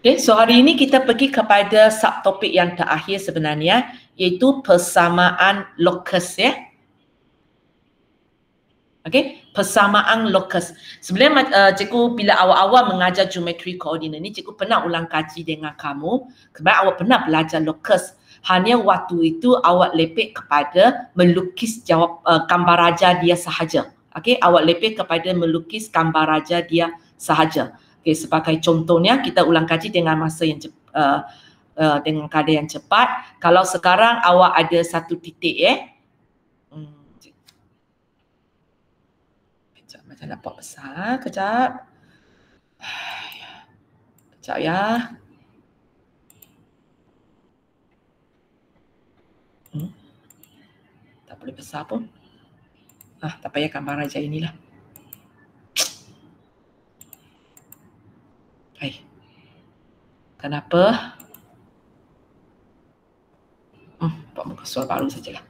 Okay, so hari ini kita pergi kepada subtopik yang terakhir sebenarnya, iaitu persamaan locus ya. Okay, persamaan locus. Sebenarnya cikgu bila awal-awal mengajar geometri koordinat ni, cikgu pernah ulang kaji dengan kamu. Kemudian awak pernah belajar locus. Hanya waktu itu awak lepek kepada melukis gambar raja dia sahaja. Okay, awak lepek kepada melukis gambar raja dia sahaja. Okay, sebagai contohnya kita ulang kaji dengan masa yang dengan keadaan yang cepat. Kalau sekarang awak ada satu titik kejap, macam nak buat besar, kejap. Kejap ya. Tak boleh besar pun. Tak payah gambar raja inilah. Kenapa? Buat muka suara baru sajalah.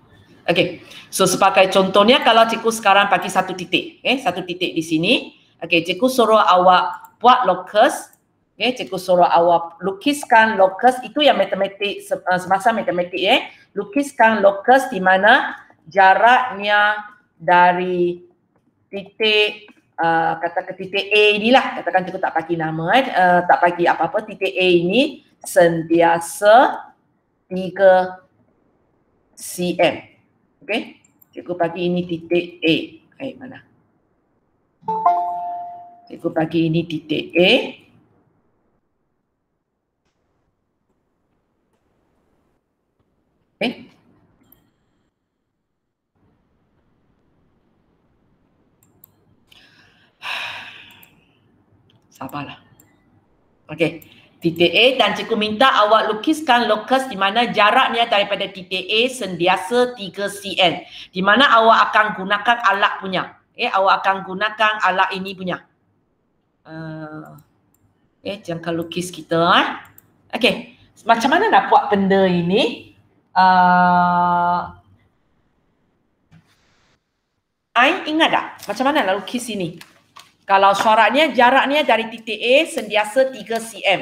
Okey. So sebagai contohnya kalau cikgu sekarang bagi satu titik, satu titik di sini. Okey, cikgu suruh awak buat locus. Cikgu suruh awak lukiskan locus, itu yang matematik, semasa matematik lukiskan locus di mana jaraknya dari titik kata ke titik A inilah, katakan cikgu tak bagi nama tak bagi apa-apa, titik A ini sentiasa 3 cm. Okey, cikgu bagi ini titik A. Mana? Cikgu bagi ini titik A. Sabarlah. Okey, titik A dan cikgu minta awak lukiskan locus di mana jaraknya daripada titik A sentiasa 3 cm. Di mana awak akan gunakan alat punya. Awak akan gunakan alat ini punya. Jangka lukis kita. Okey, macam mana nak buat benda ini? Ingat tak? Macam mana nak lukis ini? Kalau syaratnya jaraknya dari titik A sentiasa 3 cm.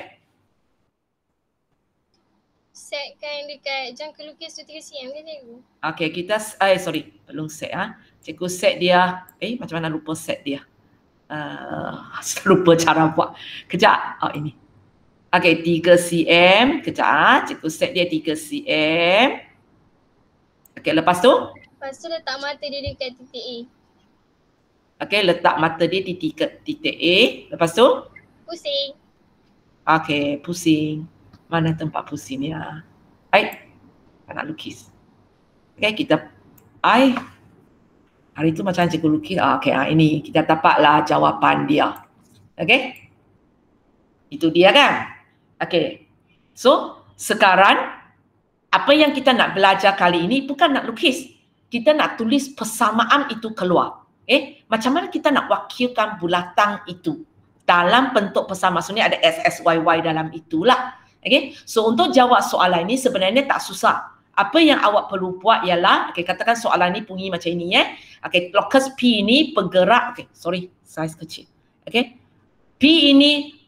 Setkan dekat jangka lukis tu 3 cm ke cikgu? Okey, kita sorry, belum set Cikgu set dia. Macam mana lupa set dia? Lupa cara buat. Kejap. Ini. Okey, 3 cm. Kejap. Cikgu set dia 3 cm. Okey, lepas tu? Lepas tu letak mata dia dekat titik A. Okey, letak mata dia di titik A. Lepas tu? Pusing. Okey, pusing. Mana tempat pusingnya? Baik. Nak lukis. Okey, kita hari tu macam cikgu lukis. Okey, ini kita dapatlah jawapan dia. Okey? Itu dia kan? Okey. So, sekarang apa yang kita nak belajar kali ini bukan nak lukis. Kita nak tulis persamaan itu keluar. Macam mana kita nak wakilkan bulatan itu dalam bentuk persamaan. Maksudnya ada SSYY dalam itulah. Okay? So untuk jawab soalan ini sebenarnya tak susah. Apa yang awak perlu buat ialah, katakan soalan ini bunyi macam ini locus P ini bergerak, size kecil. P ini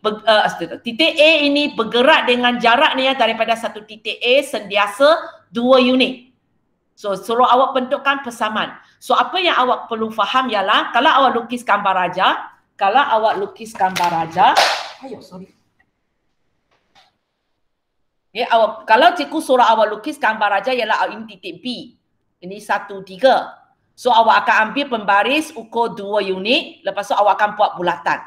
titik A ini bergerak dengan jaraknya daripada satu titik A sentiasa 2 unit. So suruh awak bentukkan persamaan. So apa yang awak perlu faham ialah kalau awak lukis gambar raja, kalau cikgu suruh awak lukis gambar raja ialah ini titik B. Ini 1, 3. So awak akan ambil pembaris ukur 2 unit, lepas tu awak akan buat bulatan.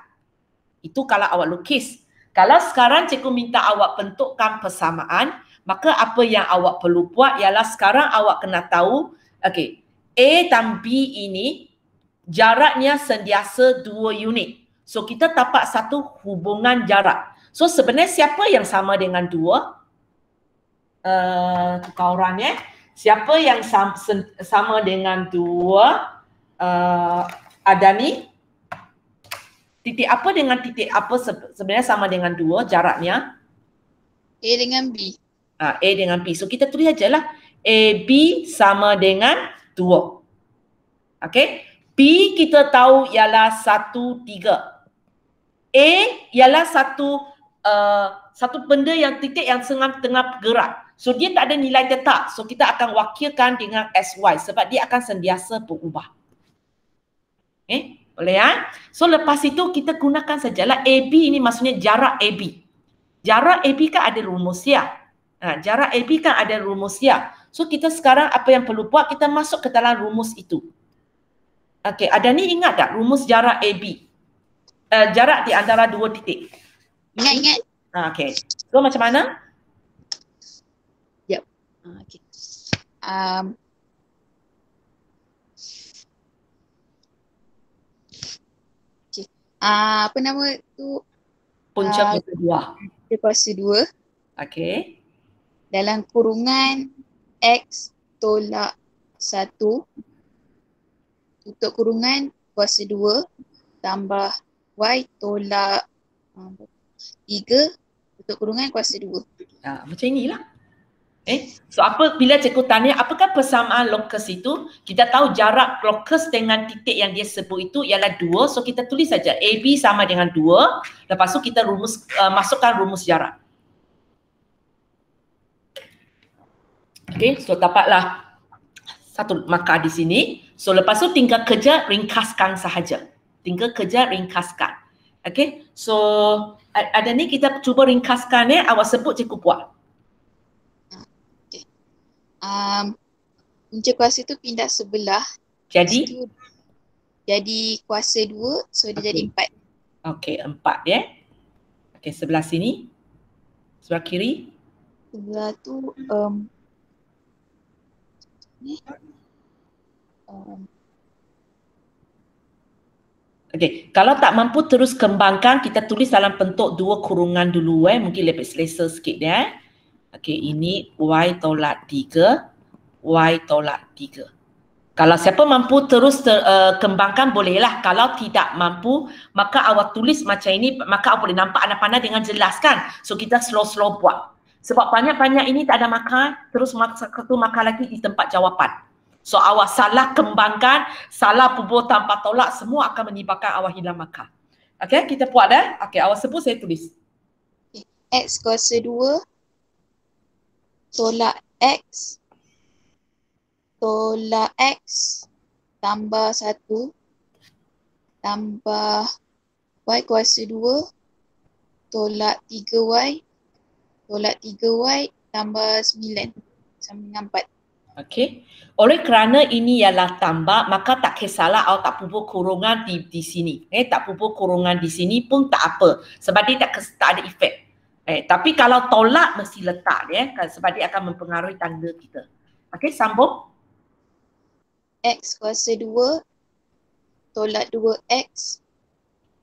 Itu kalau awak lukis. Kalau sekarang cikgu minta awak bentukkan persamaan, maka apa yang awak perlu buat ialah sekarang awak kena tahu, A dan B ini jaraknya sentiasa 2 unit. So kita dapat satu hubungan jarak. So sebenarnya siapa yang sama dengan 2? Tukar orang Siapa yang sama dengan 2? Ada ni. Titik apa dengan titik apa sebenarnya sama dengan 2 jaraknya? A dengan B. A dengan B. So kita tulis ajalah AB sama dengan 2. Okey. B kita tahu ialah 1, 3. A ialah satu benda yang titik yang tengah bergerak. So dia tak ada nilai tetap. So kita akan wakilkan dengan SY sebab dia akan sentiasa berubah. Boleh ya? So lepas itu kita gunakan sajalah AB ini maksudnya jarak AB. Jarak AB kan ada rumusnya. Jarak AB kan ada rumusnya. So kita sekarang apa yang perlu buat, kita masuk ke dalam rumus itu. Okey, ada ni ingat tak rumus jarak AB? Jarak di antara dua titik. Ingat. Okey. So macam mana? Yep. Okey. Apa nama tu? Punca kuasa 2. Kuasa 2. Okey. Dalam kurungan X tolak 1 tutup kurungan kuasa 2 tambah Y tolak 3 tutup kurungan kuasa 2. Macam inilah. So apa bila cikgu tanya apakah persamaan lokus itu, kita tahu jarak lokus dengan titik yang dia sebut itu ialah 2. So kita tulis saja AB sama dengan 2. Lepas tu kita masukkan rumus jarak. Okey, so dapatlah satu markah di sini. So lepas tu tinggal kerja ringkaskan sahaja. Tinggal kerja ringkaskan. Okey, so ada ni kita cuba ringkaskan awak sebut cikgu buat. Punca kuasa tu pindah sebelah. Jadi kuasa 2, so dia jadi 4. Okey, 4 ya. Okey, sebelah sini. Sebelah kiri. Sebelah tu Okey, kalau tak mampu terus kembangkan, kita tulis dalam bentuk 2 kurungan dulu mungkin lebih selesa sikit ya. Okey, ini Y tolak 3, Y tolak 3. Kalau siapa mampu terus kembangkan bolehlah. Kalau tidak mampu, maka awak tulis macam ini, maka awak boleh nampak anak panah dengan jelas kan. So kita slow-slow buat. Sebab banyak-banyak ini tak ada markah, terus satu markah lagi di tempat jawapan. So awak salah kembangkan, salah pupur tanpa tolak, semua akan menyebabkan awak hilang markah. Okey, kita buat dah. Okey, awak sebut, saya tulis. X kuasa 2 tolak X tambah 1 tambah Y kuasa 2 tolak 3Y tolak 3Y tambah 9 sama dengan 4. Okey. Oleh kerana ini ialah tambah, maka tak kisahlah awak tak pupur kurungan di sini. Tak pupur kurungan di sini pun tak apa. Sebab dia tak ada efek. Tapi kalau tolak mesti letak sebab dia akan mempengaruhi tanda kita. Okey, sambung. X kuasa 2 tolak 2X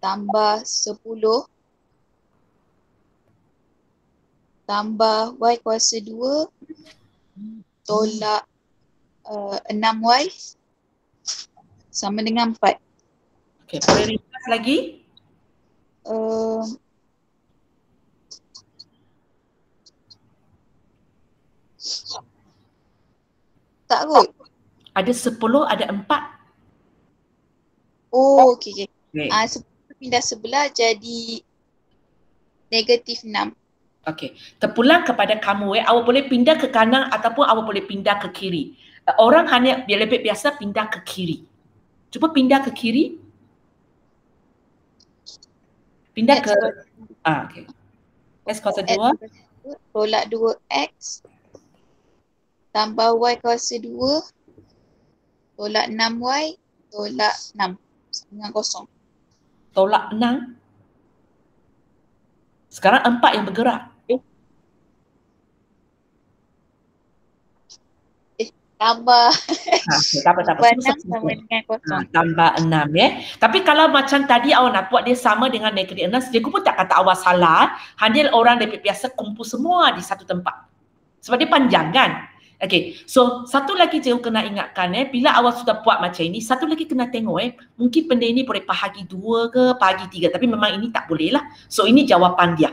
tambah 10 tambah Y kuasa 2 tolak 6Y sama dengan 4. Okey, boleh ringkas lagi? Tak kot. Ada 10, ada 4. Oh, okey. Okay. 10 pindah sebelah jadi negatif 6. Okey, terpulang kepada kamu awak boleh pindah ke kanan ataupun awak boleh pindah ke kiri. Orang hanya lebih biasa pindah ke kiri. Cuba pindah ke kiri. Pindah ke okey. X kuasa 2 tolak 2X tambah Y kuasa 2 tolak 6Y tolak 6 dengan kosong. Tolak 6. Sekarang 4 yang bergerak. Tambah tak apa. 6 sama dengan kosong. Tambah 6 Tapi kalau macam tadi awak nak buat dia sama dengan negatif 6, cikgu pun tak kata awak salah. Hanya orang lebih biasa kumpul semua di satu tempat. Sebab dia panjang kan. Okey, so satu lagi cikgu kena ingatkan bila awak sudah buat macam ini, satu lagi kena tengok mungkin benda ini boleh bahagi 2 ke bahagi 3, tapi memang ini tak boleh lah. So ini jawapan dia.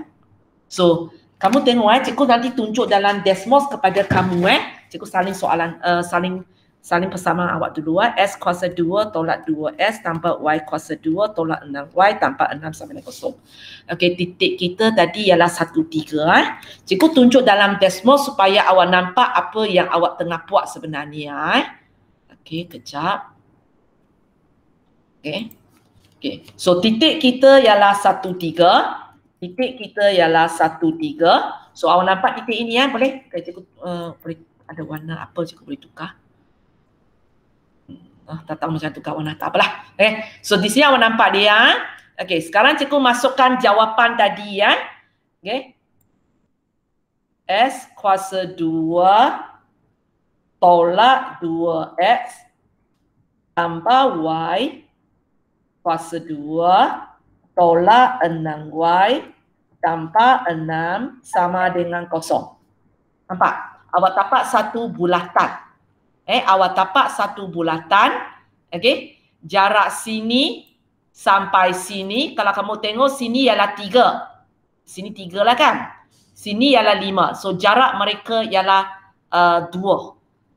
So kamu tengok cikgu nanti tunjuk dalam Desmos kepada kamu cikgu saling soalan saling Saling persamaan awak dulu. S kuasa 2 tolak 2S tambah Y kuasa 2 tolak 6Y tambah 6 sama dengan kosong. Okey, titik kita tadi ialah 1,3. Cikgu tunjuk dalam desmol supaya awak nampak apa yang awak tengah buat sebenarnya. Okey, kejap. Okey. Okey. So titik kita ialah 1,3. Titik kita ialah 1,3. So awak nampak titik ini boleh? Okay, cikgu boleh ada warna apa cikgu boleh tukar? Tak tahu macam tukar warna, tak apalah. So di sini awak nampak dia. Okey, sekarang cikgu masukkan jawapan tadi ya. Okey. S kuasa 2 tolak 2X tambah Y kuasa 2 tolak 6Y tambah 6 sama dengan kosong. Nampak? Awak tapak satu bulatan. Awak tapak satu bulatan. Okey. Jarak sini sampai sini. Kalau kamu tengok sini ialah 3. Sini 3 lah kan. Sini ialah 5. So jarak mereka ialah 2.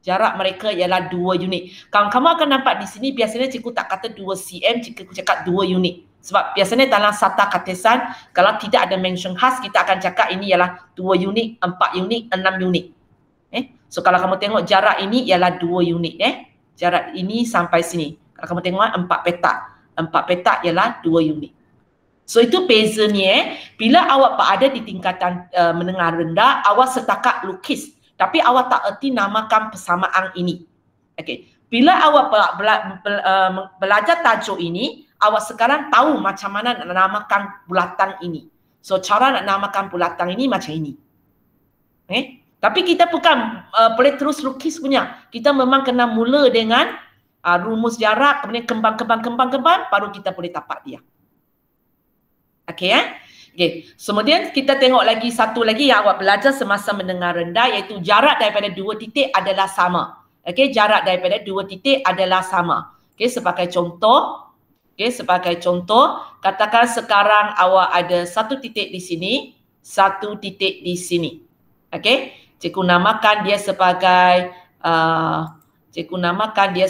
Jarak mereka ialah 2 unit. Kalau kamu akan nampak di sini biasanya cikgu tak kata 2 cm, cikgu cakap 2 unit. Sebab biasanya dalam sata katisan kalau tidak ada mention khas kita akan cakap ini ialah 2 unit, 4 unit, 6 unit. So kalau kamu tengok jarak ini ialah 2 unit. Jarak ini sampai sini. Kalau kamu tengok 4 petak. 4 petak ialah 2 unit. So itu bezanya bila awak berada di tingkatan menengah rendah, awak setakat lukis. Tapi awak tak erti namakan persamaan ini. Okey. Bila awak belajar tajuk ini, awak sekarang tahu macam mana nak namakan bulatan ini. So cara nak namakan bulatan ini macam ini. Tapi kita bukan boleh terus lukis punya. Kita memang kena mula dengan rumus jarak, kemudian kembang, baru kita boleh tapak dia. Okey Okey. Kemudian kita tengok lagi satu lagi yang awak belajar semasa mendengar rendah, iaitu jarak daripada dua titik adalah sama. Okey, jarak daripada dua titik adalah sama. Okey, sebagai contoh, katakan sekarang awak ada satu titik di sini, satu titik di sini. Okey, cikgu namakan dia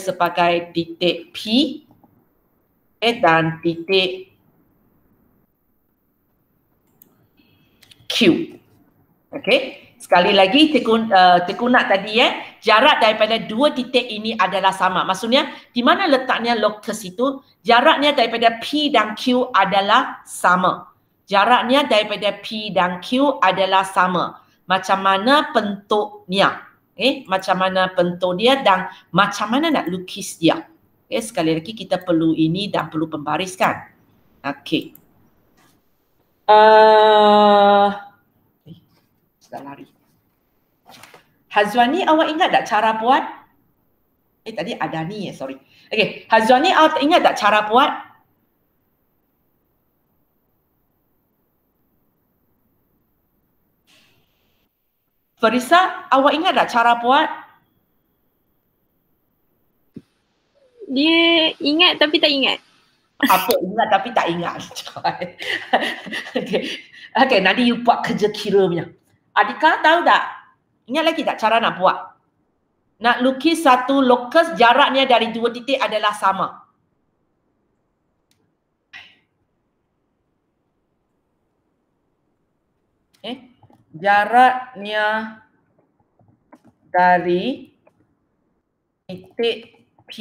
sebagai titik P dan titik Q. Okey. Sekali lagi cikgu nak tadi jarak daripada dua titik ini adalah sama. Maksudnya di mana letaknya locus itu? Jaraknya daripada P dan Q adalah sama. Jaraknya daripada P dan Q adalah sama. Macam mana bentuknya? Macam mana bentuk dia dan macam mana nak lukis dia? Sekali lagi kita perlu ini dan perlu pembariskan. Okey. Sudah lari. Hazwani, awak ingat tak cara buat? Tadi ada ni sorry. Okey, Hazwani, awak ingat tak cara buat? Farisa, awak ingat tak cara buat? Dia ingat tapi tak ingat. Apa ingat tapi tak ingat? Okey, nanti you buat kerja kira punya. Adika tahu tak? Ingat lagi tak cara nak buat? Nak lukis satu locus, jaraknya dari dua titik adalah sama. Jaraknya dari titik P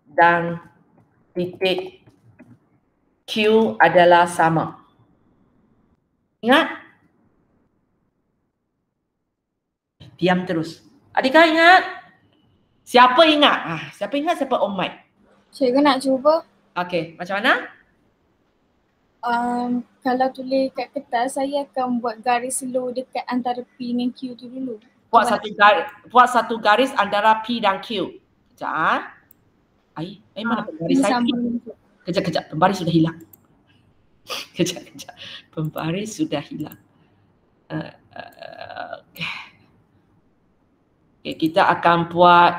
dan titik Q adalah sama. Ingat? Diam terus. Adika ingat? Siapa ingat? Siapa ingat? Siapa on mic? Cikgu nak cuba. Okey, macam mana? Kalau tulis kat kertas, saya akan buat garis slow dekat antara P dengan Q tu dulu. Buat satu garis antara P dan Q. Sekejap. Mana pembaris saya? Kejap. Pembaris sudah hilang. Kejap. Pembaris sudah hilang. Okay, kita akan buat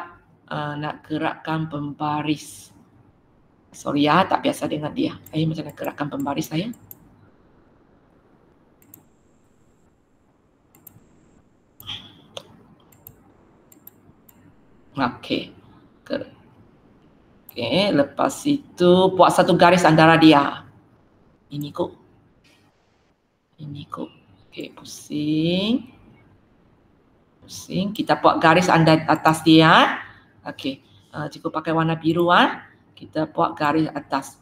nak gerakkan pembaris. Sorry tak biasa dengan dia. Macam nak gerakkan pembaris saya. Okey. Okey, lepas itu buat satu garis antara dia. Ini kok. Okey, pusing. Kita buat garis atas dia. Okey, cikgu pakai warna biru Kita buat garis atas.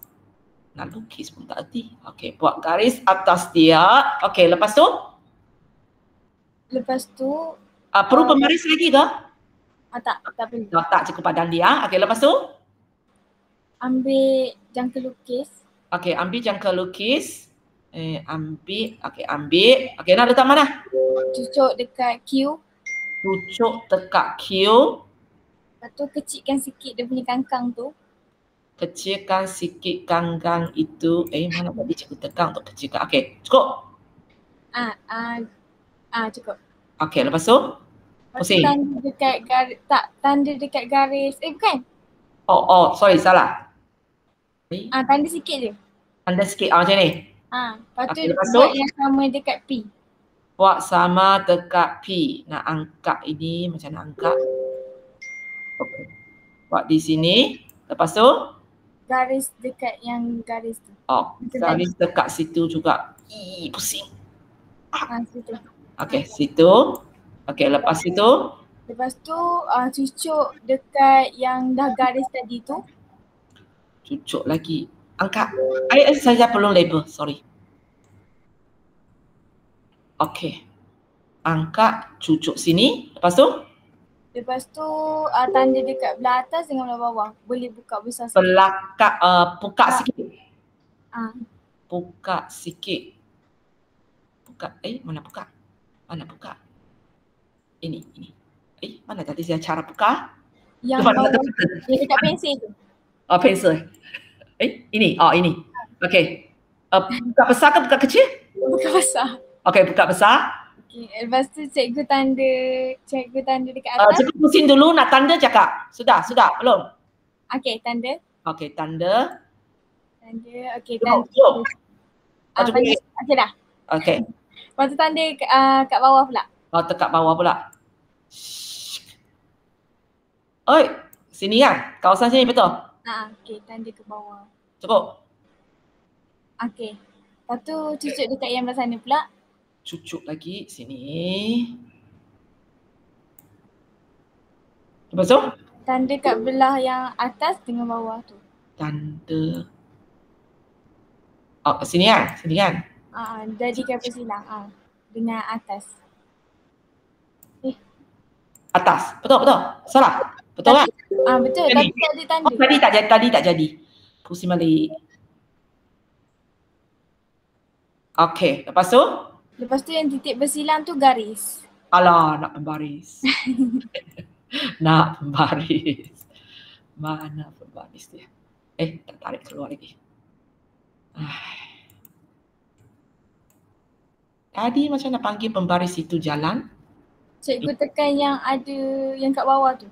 Nak lukis pun tak erti. Okey, buat garis atas dia. Okey, lepas tu? Perlu pembaris lagi ke? Tak perlu. Tak, cukup padan dia. Okey, lepas tu? Ambil jangka lukis. Okey, ambil jangka lukis. Ambil. Okey, nak letak mana? Cucuk dekat Q. Cucuk dekat Q. Lepas tu kecilkan sikit dia punya kangkang tu. Kecilkan sikit kangkang itu. Mana tadi cikgu tekan untuk kecilkan. Okey, cukup? Cukup. Okey, lepas tu? Pusing. Tanda dekat garis. Tanda dekat garis. Bukan. Sorry, salah. Tanda sikit je. Tanda sikit, macam ni? Lepas tu buat yang sama dekat P. Buat sama dekat P. Nak angkat ini, macam nak angkat. Okey. Buat di sini. Lepas tu? Garis dekat yang garis tu. Garis dekat situ juga. Pusing. Situ. Okey, situ. Okey, lepas situ? Lepas tu cucuk dekat yang dah garis tadi tu. Cucuk lagi. Angkat. Saya belum label, sorry. Okey. Angkat, cucuk sini. Lepas tu? Lepas tu tanda dekat belah atas dengan belah bawah. Boleh buka besar sikit. Buka sikit. Buka sikit. Mana buka? Ini. Mana tadi saya cara buka? Yang bawah, yang dekat pensel tu. Pensel. Ini. Ini. Okey. Buka besar ke buka kecil? Buka besar. Okey, buka besar. Okey, lepas tu cikgu tanda dekat atas. Cikgu pusing dulu, nak tanda cakap. Sudah, belum? Okey, tanda. Okey, tanda. Okey, tanda. Okey dah. Okey. Lepas tu tanda kat bawah pula. Dekat bawah pula. Sini kan? Kawasan sini betul? Okey, tanda ke bawah. Cukup? Okey. Lepas tu cucuk dekat yang belah sana pula. Cucuk lagi sini. Lepas tu? Tanda kat belah yang atas dengan bawah tu. Tanda. Sini kan? Jadikan persilang. Dengan atas. Atas. Betul. Salah. Betul kan? Betul. Tapi tak ada tanda. Tadi tak jadi. Pusing balik. Okey, lepas tu? Lepas tu yang titik bersilang tu garis. Alah, nak pembaris. Mana pembaris dia? Tak tarik keluar lagi. Tadi macam nak panggil pembaris itu jalan. Cikgu tekan yang ada yang kat bawah tu.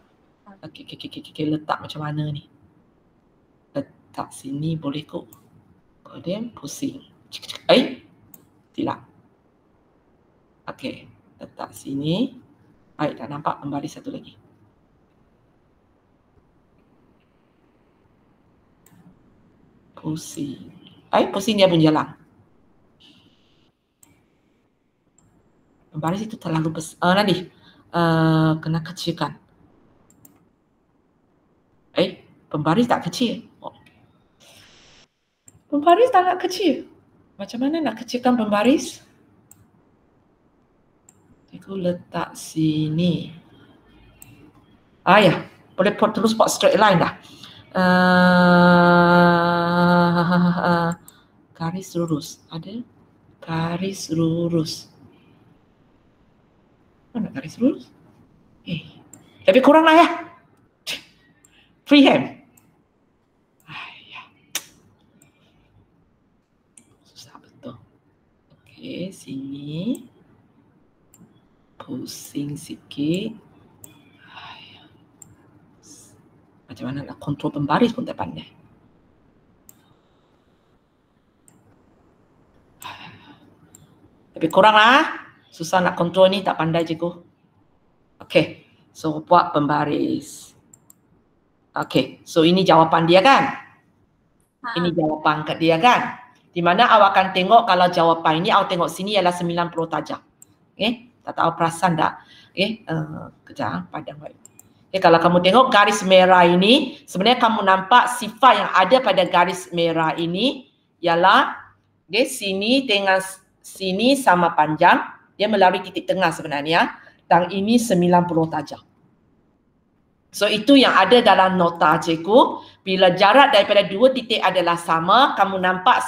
Okey, letak macam mana ni? Letak sini boleh kok. Kemudian pusing. Silap. Okey, letak sini. Dah nampak pembaris satu lagi. Pusing. Pusing dia pun jalan. Pembaris itu terlalu besar. Nanti kena kecilkan. Pembaris tak kecil. Pembaris tak nak kecil. Macam mana nak kecilkan pembaris? Aku letak sini. Boleh terus buat straight line dah. Garis lurus. Ada? Garis lurus. Mana garis lurus? Lebih kurang lah ya. Freehand. Susah betul. Okey, sini. Pusing sikit. Macam mana nak kontrol pembaris pun tak pandai. Lebih kurang lah. Susah nak kontrol ni, tak pandai cikgu. Okey, so buat pembaris. Okey, so ini jawapan dia kan? Ini jawapan kat dia kan? Di mana awak akan tengok kalau jawapan ini, awak tengok sini ialah 90 darjah. Tak tahu perasan tak? Kejap, padang baik. Kalau kamu tengok garis merah ini, sebenarnya kamu nampak sifat yang ada pada garis merah ini ialah sini dengan sini sama panjang, dia melalui titik tengah sebenarnya, dan ini 90 darjah. So itu yang ada dalam nota cikgu. Bila jarak daripada dua titik adalah sama, kamu nampak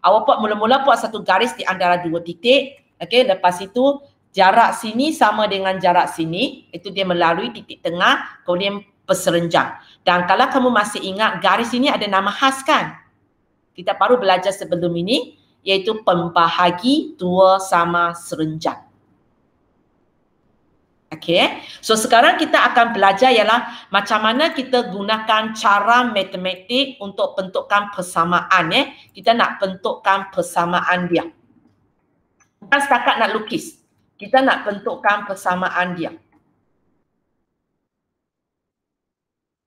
awak buat mula-mula buat satu garis di antara dua titik. Okey, lepas itu jarak sini sama dengan jarak sini, itu dia melalui titik tengah, kemudian berserenjang. Dan kalau kamu masih ingat garis ini ada nama khas kan? Kita baru belajar sebelum ini, iaitu pembahagi dua sama serenjang. Okay. So sekarang kita akan belajar ialah macam mana kita gunakan cara matematik untuk bentukkan persamaan. Kita nak bentukkan persamaan dia. Bukan setakat nak lukis. Kita nak bentukkan persamaan dia.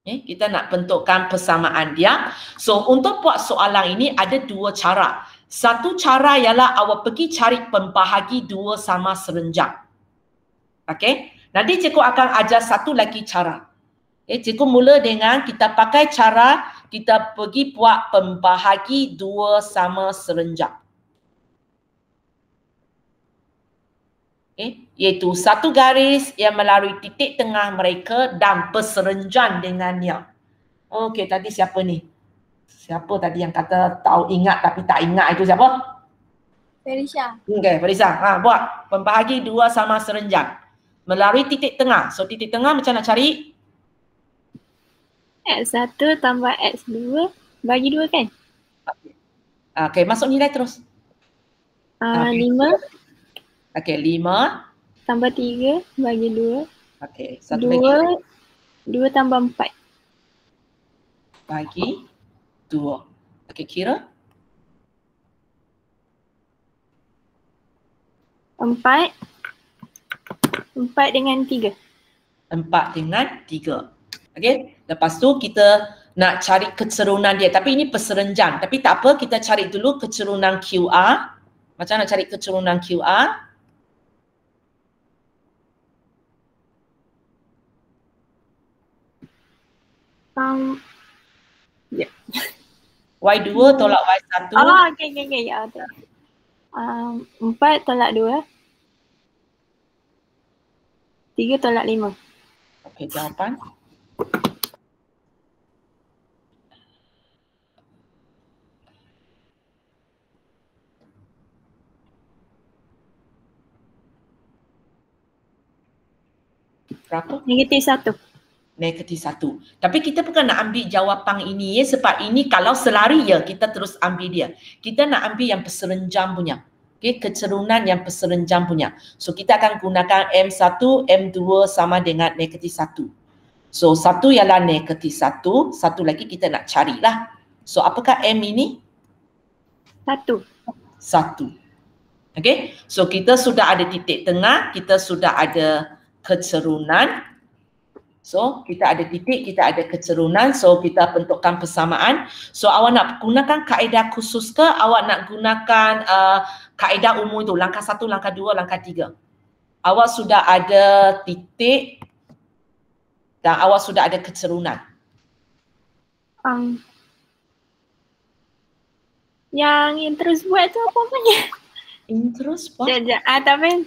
Kita nak bentukkan persamaan dia. So untuk buat soalan ini ada dua cara. Satu cara ialah awak pergi cari pembahagi dua sama serenjang. Okay. Nanti cikgu akan ajar satu lagi cara. Cikgu mula dengan kita pakai cara kita pergi buat pembahagi dua sama serenjang. Iaitu satu garis yang melalui titik tengah mereka dan berserenjang dengannya. Okey, tadi siapa ni? Siapa tadi yang kata tahu ingat tapi tak ingat itu siapa? Ferisha. Okey, Ferisha. Buat pembahagi dua sama serenjang. Melalui titik tengah. So titik tengah macam nak cari? X1 tambah X2 bagi 2 kan? Okey, masuk nilai terus. 5 Okey, 5 tambah 3 bagi 2. Okey, satu lagi. 2 tambah 4. Bagi 2. Okey, kira? 4 dengan 3. 4 dengan 3. Okey, lepas tu kita nak cari kecerunan dia. Tapi ini perserenjang. Tapi tak apa, kita cari dulu kecerunan QR. Macam nak cari kecerunan QR? Yeah. Y2 tolak Y1. Okey. Ya, betul. 4 tolak 2. 3 tolak 5. Okey, jawapan. Berapa? -1. -1. Tapi kita bukan nak ambil jawapan ini sebab ini kalau selari kita terus ambil dia. Kita nak ambil yang perserenjang punya. Okey, kecerunan yang perserenjang punya. So kita akan gunakan M1, M2 sama dengan -1. So satu ialah -1, satu lagi kita nak carilah. So apakah M ini? 1. Okey, so kita sudah ada titik tengah, kita sudah ada kecerunan. So kita ada titik, kita ada kecerunan, so kita bentukkan persamaan. So awak nak gunakan kaedah khusus ke awak nak gunakan kaedah umum itu, langkah 1, langkah 2, langkah 3? Awak sudah ada titik dan awak sudah ada kecerunan. Yang terus buat tu apa namanya? Terus buat? Tapi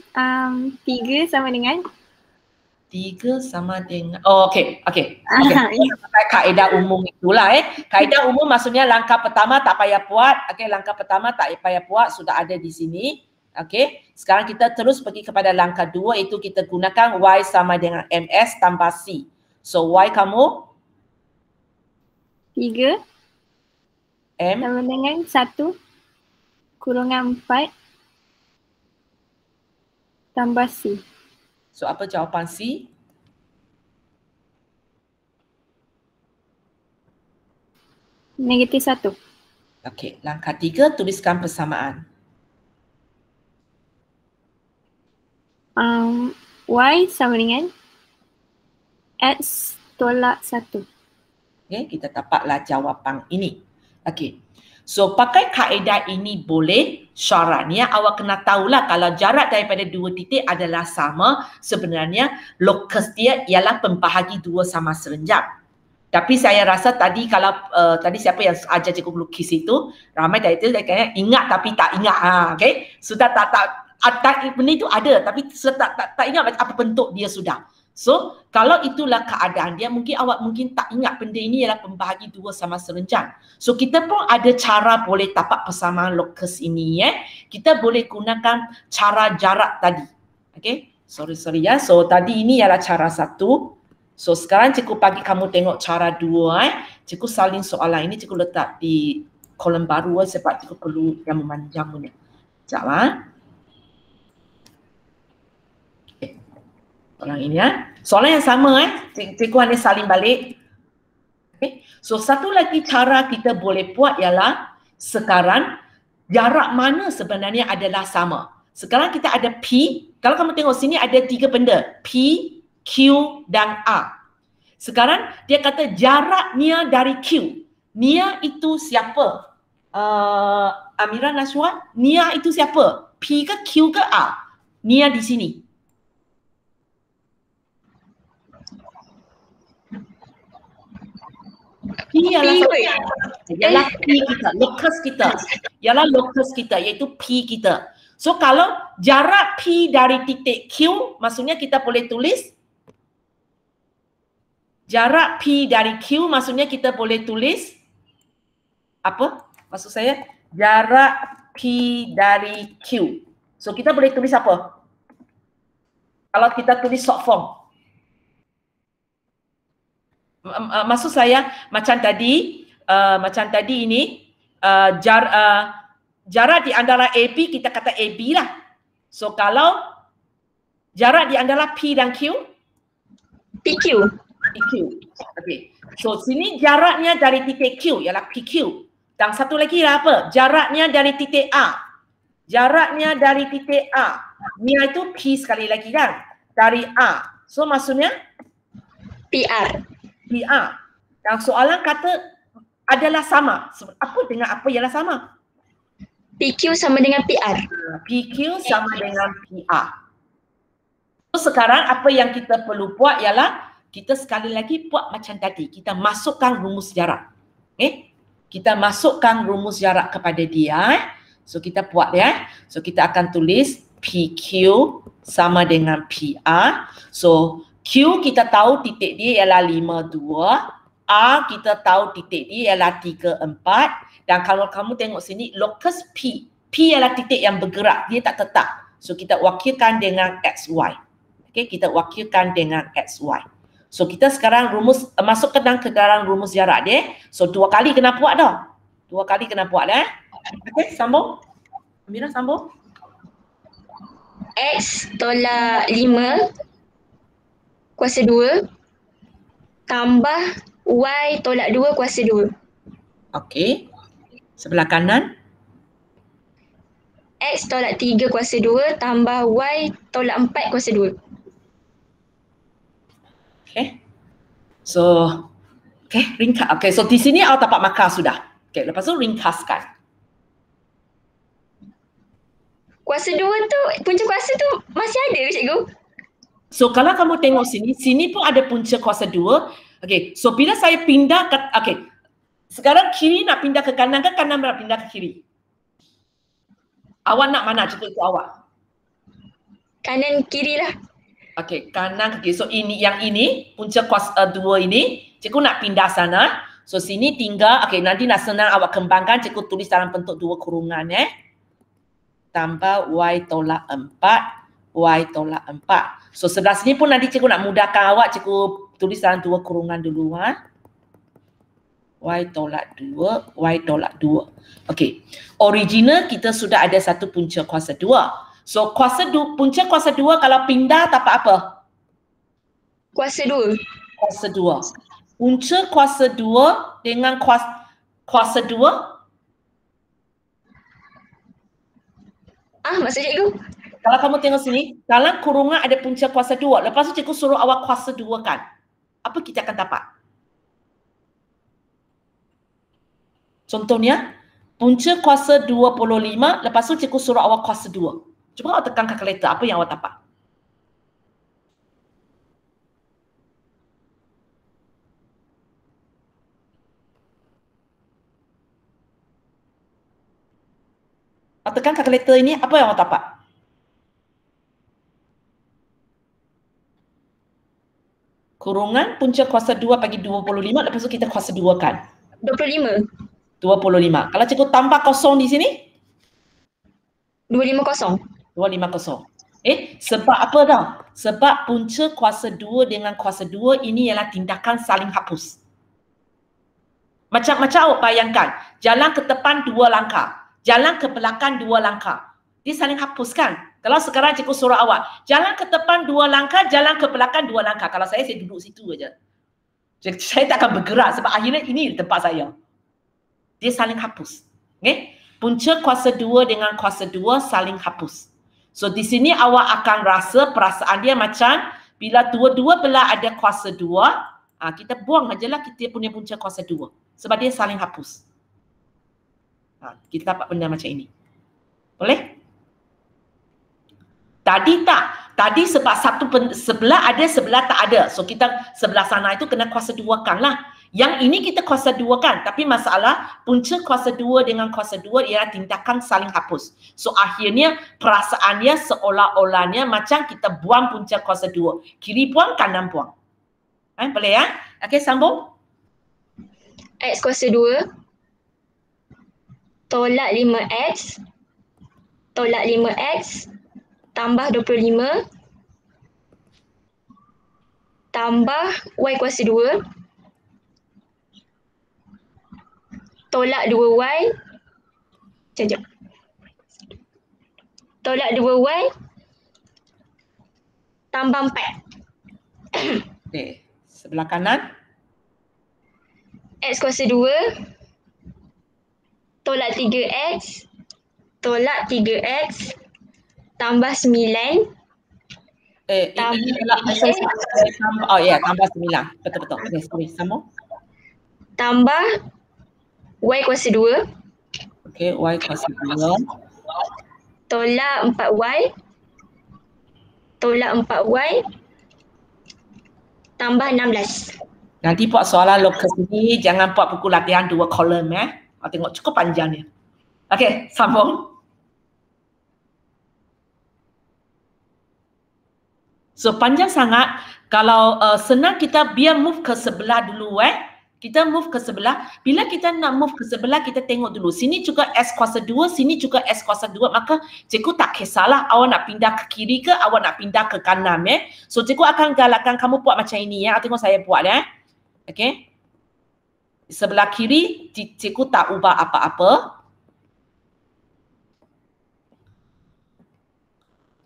3 sama dengan 3 sama dengan, okey. Pakai kaedah umum itulah Kaedah umum maksudnya langkah pertama tak payah buat. Okey, langkah pertama tak payah buat, sudah ada di sini. Okey, sekarang kita terus pergi kepada langkah 2, iaitu kita gunakan Y sama dengan MS tambah C. So Y kamu? 3 M sama dengan 1 kurungan 4 tambah C. So apa jawapan C? -1. Okey, langkah 3 tuliskan persamaan. Y sama dengan X tolak 1. Okay, kita dapatlah jawapan ini. Okay. So, pakai kaedah ini boleh. Syaratnya awak kena tahulah kalau jarak daripada dua titik adalah sama, sebenarnya lokus dia ialah pembahagi dua sama serenjang. Tapi saya rasa tadi kalau tadi siapa yang ajar cikgu lukis itu, ramai dari itu dia ingat tapi tak ingat. Okay? Sudah tak benda itu ada tapi sudah tak ingat apa bentuk dia sudah. So, kalau itulah keadaan dia, mungkin awak mungkin tak ingat benda ini ialah pembahagi dua sama serenjang. So, kita pun ada cara boleh dapat persamaan lokus ini. Kita boleh gunakan cara jarak tadi. Okay? Sorry ya. So, tadi ini ialah cara satu. So, sekarang cikgu bagi kamu tengok cara dua. Cikgu salin soalan ini, cikgu letak di kolom baru sebab cikgu perlu yang memanjangnya. Sekejap. Soalan ini soalan yang sama cikgu hanya salin balik. Okay. So satu lagi cara kita boleh buat ialah sekarang jarak mana sebenarnya adalah sama. Sekarang kita ada P, kalau kamu tengok sini ada tiga benda, P, Q dan R. Sekarang dia kata jaraknya dari Q. Nia itu siapa? Amira Nashwa, Nia itu siapa? P ke Q ke R? Nia di sini. P ialah P kita, lokus kita. Ialah lokus kita, iaitu P kita. So kalau jarak P dari titik Q, maksudnya kita boleh tulis jarak P dari Q, maksudnya kita boleh tulis apa? Maksud saya jarak P dari Q. So kita boleh tulis apa? Kalau kita tulis short form. Maksud saya macam tadi ini jarak di antara AB kita kata AB lah. So kalau jarak di antara P dan Q, PQ. Okay. So sini jaraknya dari titik Q ialah PQ. Dan satu lagi lah apa? Jaraknya dari titik A. Jaraknya dari titik A. Ni itu P sekali lagi kan? Dari A. So maksudnya PR. Dan soalan kata adalah sama. Apa dengan apa ialah sama? PQ sama dengan PR. PQ sama dengan PR. So sekarang apa yang kita perlu buat ialah kita sekali lagi buat macam tadi. Kita masukkan rumus jarak. Kita masukkan rumus jarak kepada dia. So kita buat dia. So kita akan tulis PQ sama dengan PR. So Q kita tahu titik dia ialah 52, R kita tahu titik dia ialah 34 dan kalau kamu tengok sini lokus P ialah titik yang bergerak, dia tak tetap. So kita wakilkan dengan XY. Okay, kita wakilkan dengan XY. So kita sekarang rumus masukkan ke dalam rumus jarak dia. So 2 kali kena buat dah. 2 kali kena buat dah. Okay, sambung. Amira sambung. X tolak 5 kuasa 2 tambah Y tolak 2 kuasa 2. Okey. Sebelah kanan. X tolak 3 kuasa 2 tambah Y tolak 4 kuasa 2. Okey. So, ringkas. Okey, so di sini awak dapat markah sudah. Okey, lepas tu ringkaskan. Kuasa 2 tu, punca kuasa tu masih ada ke cikgu? So kalau kamu tengok sini pun ada punca kuasa 2. Okay, so bila saya pindah ke, okay, sekarang kiri nak pindah ke kanan ke kanan nak pindah ke kiri? Awak nak mana? Cikgu ikut awak. Kanan kiri lah. Okay, kanan ke kiri. So yang ini, punca kuasa 2 ini, cikgu nak pindah sana. So sini tinggal, okay, nanti nak senang awak kembangkan, cikgu tulis dalam bentuk 2 kurungan tambah Y tolak 4, Y tolak 4. So sebelah sini pun nanti cikgu nak mudahkan awak, cikgu tulis dalam 2 kurungan dulu. Y tolak 2, Y tolak 2. Okey. Original kita sudah ada satu punca kuasa 2. So punca kuasa 2 kalau pindah dapat apa? Kuasa 2. Kuasa 2. Punca kuasa 2 dengan kuasa 2. Maksud cikgu? Kalau kamu tengok sini, dalam kurungan ada punca kuasa 2. Lepas tu cikgu suruh awak kuasa 2 kan. Apa kita akan dapat? Contohnya, punca kuasa 25, lepas tu cikgu suruh awak kuasa 2. Cuba awak tekan kalkulator, apa yang awak dapat? Awak tekan kalkulator ini, apa yang awak dapat? Kurungan punca kuasa 2 bagi 25, lepas tu kita kuasa 2 kan? 25. 25. Kalau cikgu tambah kosong di sini? 250. 250. Sebab apa tau? Sebab punca kuasa 2 dengan kuasa 2 ini ialah tindakan saling hapus. Macam awak bayangkan, jalan ke depan 2 langkah, jalan ke belakang 2 langkah. Dia saling hapus kan? Kalau sekarang cikgu suruh awak, jalan ke depan 2 langkah, jalan ke belakang 2 langkah. Kalau saya duduk situ aja. Saya tak akan bergerak sebab akhirnya ini tempat saya. Dia saling hapus. Okay? Punca kuasa 2 dengan kuasa 2 saling hapus. So di sini awak akan rasa perasaan dia macam bila dua-dua belah ada kuasa 2, kita buang ajalah kita punya punca kuasa 2. Sebab dia saling hapus. Kita dapat benda macam ini. Boleh? Tadi tak. Tadi sebab satu sebelah ada, sebelah tak ada. So kita sebelah sana itu kena kuasa 2 kan lah. Yang ini kita kuasa 2 kan. Tapi masalah punca kuasa 2 dengan kuasa 2 ialah tindakan saling hapus. So akhirnya perasaannya seolah-olahnya macam kita buang punca kuasa 2. Kiri buang, kanan buang. Boleh ya? Okey, sambung. X kuasa 2 tolak 5X tolak 5X tambah 25 tambah Y kuasa 2 tolak 2Y sekejap tolak 2Y tambah 4. Okey, sebelah kanan. X kuasa 2 tolak 3X tolak 3X tambah 9. Ini adalah tambah 9. Betul-betul. Okey, sorry. Sambung. Tambah Y kuasa 2 Okey, Y kuasa 2 tolak 4Y tolak 4Y tambah 16. Nanti buat soalan lokus ni, jangan buat buku latihan 2 kolom tengok cukup panjangnya. Okey, sambung. So panjang sangat. Kalau senang kita biar move ke sebelah dulu kita move ke sebelah. Bila kita nak move ke sebelah, kita tengok dulu. Sini juga S kuasa 2, sini juga S kuasa 2. Maka cikgu tak kisahlah awak nak pindah ke kiri ke, awak nak pindah ke kanan So cikgu akan galakkan kamu buat macam ini Tengok saya buat Okey. Sebelah kiri cikgu tak ubah apa-apa.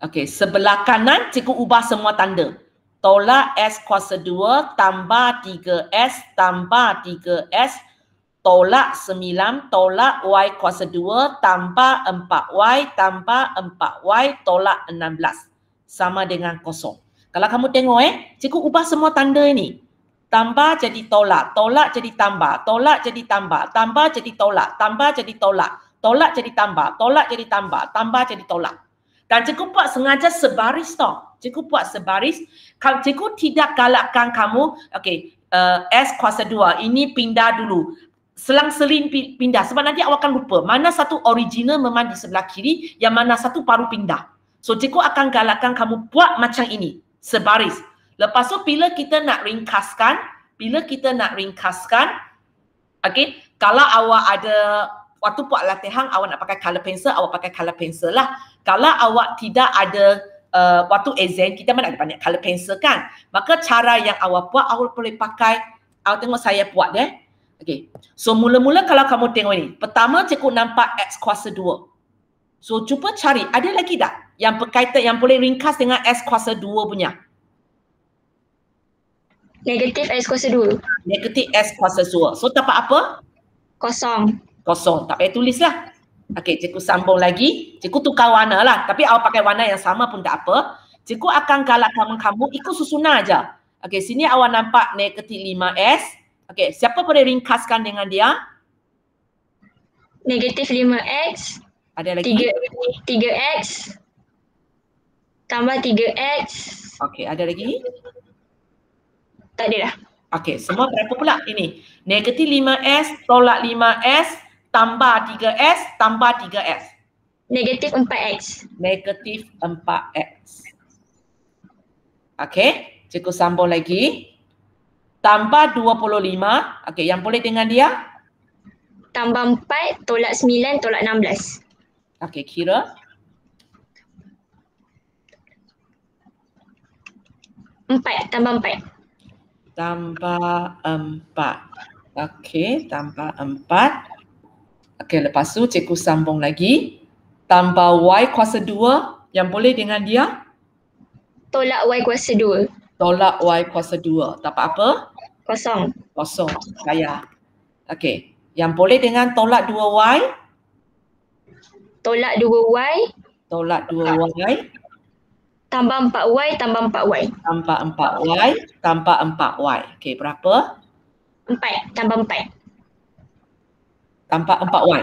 Okey, sebelah kanan cikgu ubah semua tanda. Tolak S kuasa 2 tambah 3S tambah 3S tolak 9 tolak Y kuasa 2 tambah 4Y tambah 4Y tolak 16 sama dengan kosong. Kalau kamu tengok cikgu ubah semua tanda ini. Tambah jadi tolak, tolak jadi tambah, tolak jadi tambah, tambah jadi tolak, tambah jadi tolak, tolak jadi tambah, tolak jadi tambah, tambah jadi tolak. Dan cikgu buat sengaja sebaris tau. Cikgu buat sebaris. Kalau cikgu tidak galakkan kamu, okey, S kuasa 2, ini pindah dulu. Selang-seling pindah. Sebab nanti awak akan lupa. Mana satu original memang di sebelah kiri, yang mana satu baru pindah. So cikgu akan galakkan kamu buat macam ini. Sebaris. Lepas tu bila kita nak ringkaskan, okey, kalau awak ada waktu buat latihan awak nak pakai color pencil, awak pakai color pencil lah. Kalau awak tidak ada waktu exam, kita mana ada banyak color pencil kan. Maka cara yang awak buat, awak boleh pakai, awak tengok saya buat Okey. So mula-mula kalau kamu tengok ini, pertama cikgu nampak X kuasa 2. So cuba cari, ada lagi tak yang berkaitan, yang boleh ringkas dengan S kuasa 2 punya? Negatif S kuasa 2. Negatif S kuasa 2. So dapat apa? Kosong. Kosong. Tak payah tulis lah. Okey, cikgu sambung lagi. Cikgu tukar warna lah. Tapi awak pakai warna yang sama pun tak apa. Cikgu akan galakkan kamu ikut susunan aja. Okey, sini awak nampak negatif 5S. Okey, siapa boleh ringkaskan dengan dia? Negatif 5x. Ada lagi? 3x. Tambah 3x. Okey, ada lagi? Tak ada dah. Okey, semua berapa pula ini? Negatif 5S tolak 5S tambah 3S tambah 3S. Negatif 4x. Negatif 4X. Okey, cikgu sambung lagi. Tambah 25. Okey, yang boleh dengan dia? Tambah 4 tolak 9 tolak 16. Okey, kira. 4 tambah 4. Tambah 4. Okey, tambah 4. Okey, lepas tu cikgu sambung lagi. Tambah Y kuasa 2. Yang boleh dengan dia? Tolak y kuasa 2. Tolak Y kuasa 2. Dapat apa? Kosong. Kosong. Kaya. Okey. Yang boleh dengan tolak 2Y? Tolak 2y. Tolak 2Y. Tambah 4y tambah 4y. Tambah 4Y. Tambah 4Y. Okey, berapa? 4 tambah 4. Tambah 4Y.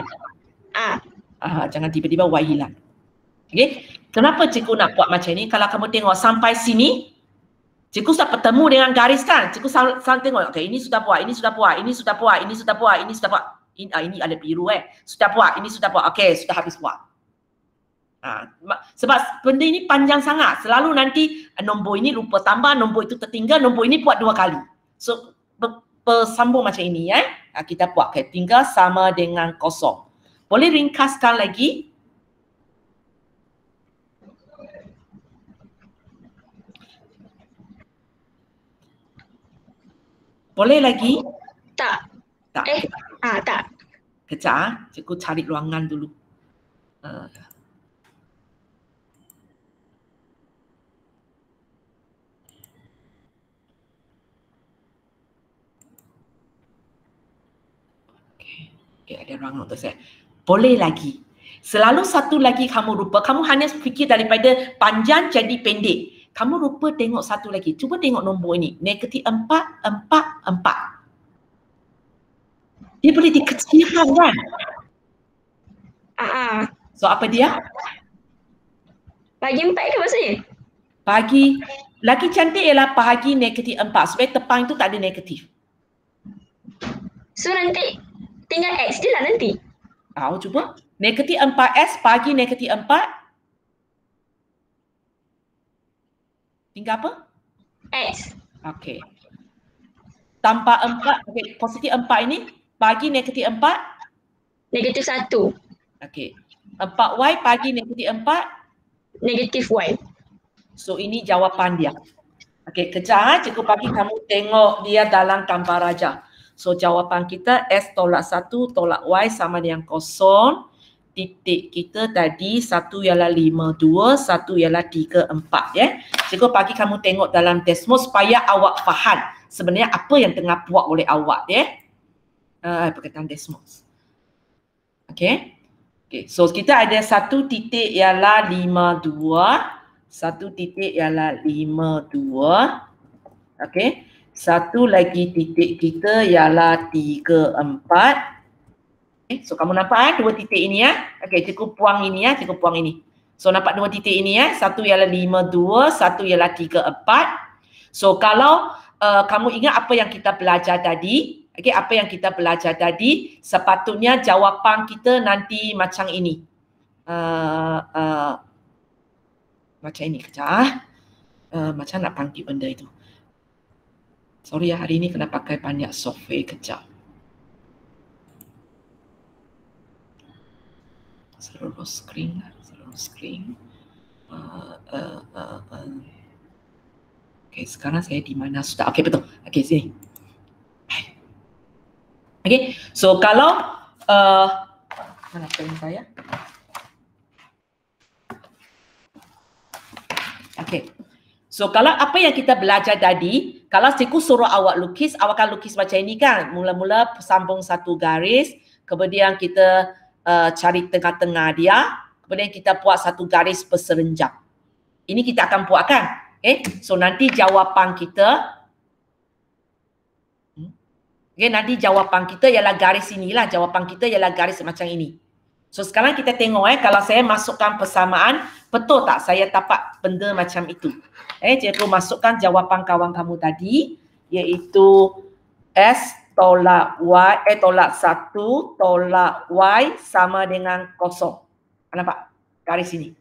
Jangan tiba-tiba Y hilang. Okey. Kenapa cikgu nak buat macam ni? Kalau kamu tengok sampai sini, cikgu sudah bertemu dengan garis kan? Cikgu selalu tengok, okey, ini sudah buat, ini sudah buat, ini sudah buat, ini sudah buat, ini sudah buat. Ini ada biru Sudah buat, ini sudah buat. Okey, sudah habis buat. Sebab benda ini panjang sangat. Selalu nanti nombor ini lupa tambah, nombor itu tertinggal, nombor ini buat 2 kali. So, bersambung macam ini kita buat tinggal sama dengan kosong. Boleh ringkaskan lagi? Boleh lagi? Tak. Tak. Tak. Kejap, cikgu cari ruangan dulu. Okey, ada ruangan untuk saya. Boleh lagi. Selalu satu lagi kamu lupa, kamu hanya fikir daripada panjang jadi pendek. Kamu lupa tengok satu lagi. Cuba tengok nombor ini. Negatif 4, 4, 4. Dia boleh dikecilkan kan? So apa dia? Bagi 4 ke maksudnya? Bagi, lagi cantik ialah bahagi negatif 4. Supaya tepang itu tak ada negatif. So nanti tinggal X je lah nanti. Cuba. Negatif 4S bagi negatif 4. Tinggal apa? X. Okey. Tambah 4, okey, positif 4 ini bagi negatif 4. Negatif 1. Okey. 4Y bagi negatif 4. Negatif Y. So ini jawapan dia. Okey, kejap cikgu bagi kamu tengok dia dalam gambar aja. So jawapan kita S tolak 1 tolak Y sama dengan kosong. Titik kita tadi satu ialah 5, 2, satu ialah 3, 4 Cikgu bagi kamu tengok dalam Desmos supaya awak faham sebenarnya apa yang tengah buat oleh awak perkataan Desmos. Okey. Okey, so kita ada satu titik ialah 5, 2, satu titik ialah 5, 2. Okey. Satu lagi titik kita ialah 3, 4. So kamu nampak dua titik ini Okey, cikgu buang ini cikgu buang ini. So nampak dua titik ini satu ialah 5, 2, satu ialah 3, 4. So kalau kamu ingat apa yang kita belajar tadi, okey, apa yang kita belajar tadi, sepatutnya jawapan kita nanti macam ini. Macam ini kejap. Macam nak panggil benda itu. Sorry hari ini kena pakai banyak software kejap. Seluruh skrin. Okey, sekarang saya di mana sudah? Okey, betul. Okey, sini. Okey, so kalau mana pen saya? Okey. So kalau apa yang kita belajar tadi, kalau cikgu suruh awak lukis, awak akan lukis macam ini kan? Mula-mula sambung satu garis, kemudian kita cari tengah-tengah dia, kemudian kita buat satu garis berserenjam. Ini kita akan buat kan? Okay? So nanti jawapan kita Okay, nanti jawapan kita ialah garis inilah. Jawapan kita ialah garis macam ini. So sekarang kita tengok kalau saya masukkan persamaan, betul tak saya dapat benda macam itu? Cikgu masukkan jawapan kawan kamu tadi, iaitu S tolak Y, tolak 1 tolak Y sama dengan kosong. Nampak? Garis ini.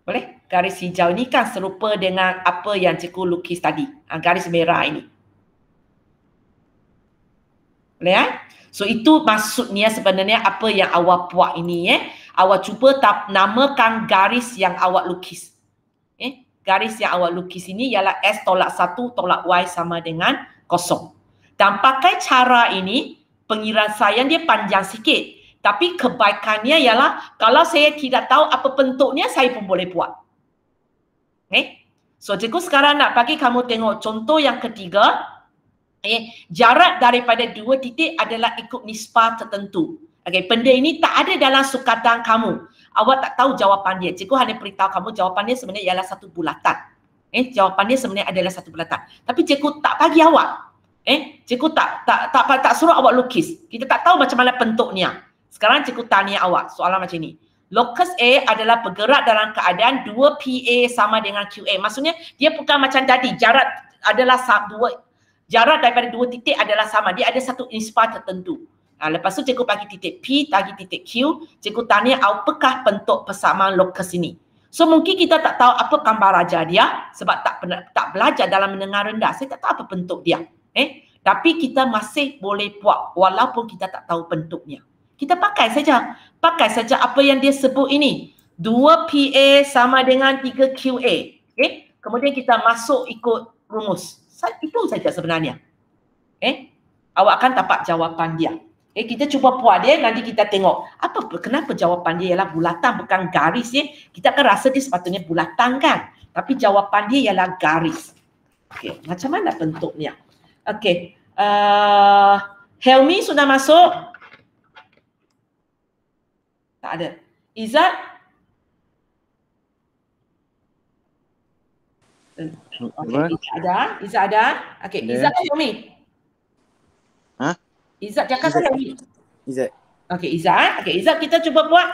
Boleh? Garis hijau ini kan serupa dengan apa yang cikgu lukis tadi. Garis merah ini. Boleh? So itu maksudnya sebenarnya apa yang awak buat ini. Awak cuba namakan garis yang awak lukis. Garis yang awak lukis ini ialah S tolak 1 tolak Y sama dengan kosong. Dan pakai cara ini, pengirasan dia panjang sikit. Tapi kebaikannya ialah kalau saya tidak tahu apa bentuknya, saya pun boleh buat. So cikgu sekarang nak bagi kamu tengok contoh yang ketiga. Jarak daripada dua titik adalah ikut nisbah tertentu. Benda ini tak ada dalam sukatan kamu. Awak tak tahu jawapan dia. Cikgu hanya beritahu kamu jawapannya sebenarnya ialah satu bulatan. Jawapannya sebenarnya adalah satu bulatan. Tapi cikgu tak bagi awak. Cikgu tak suruh awak lukis. Kita tak tahu macam mana bentuknya. Sekarang cikgu tanya awak soalan macam ni. Locus A adalah bergerak dalam keadaan 2PA sama dengan QA. Maksudnya dia bukan macam tadi. Jarak daripada dua titik adalah sama. Dia ada satu nisbah tertentu. Lepas tu cikgu bagi titik P, bagi titik Q. Cikgu tanya apakah bentuk persamaan locus ini. So mungkin kita tak tahu apa gambar raja dia sebab tak belajar dalam mendengar rendah. Saya tak tahu apa bentuk dia. Tapi kita masih boleh buat walaupun kita tak tahu bentuknya. Kita pakai saja. Pakai saja apa yang dia sebut ini. 2PA sama dengan 3QA. Kemudian kita masuk ikut rumus. Itu saja sebenarnya. Awak akan dapat jawapan dia. Kita cuba buat dia, nanti kita tengok kenapa jawapan dia ialah bulatan bukan garis. Kita akan rasa dia sepatutnya bulatan kan. Tapi jawapan dia ialah garis. Macam mana bentuknya? Helmi sudah masuk? Tak ada. Izzat? Izzat ada. Izzat ke Helmi? Izzat cakap ke Helmi? Izzat. Izzat kita cuba buat.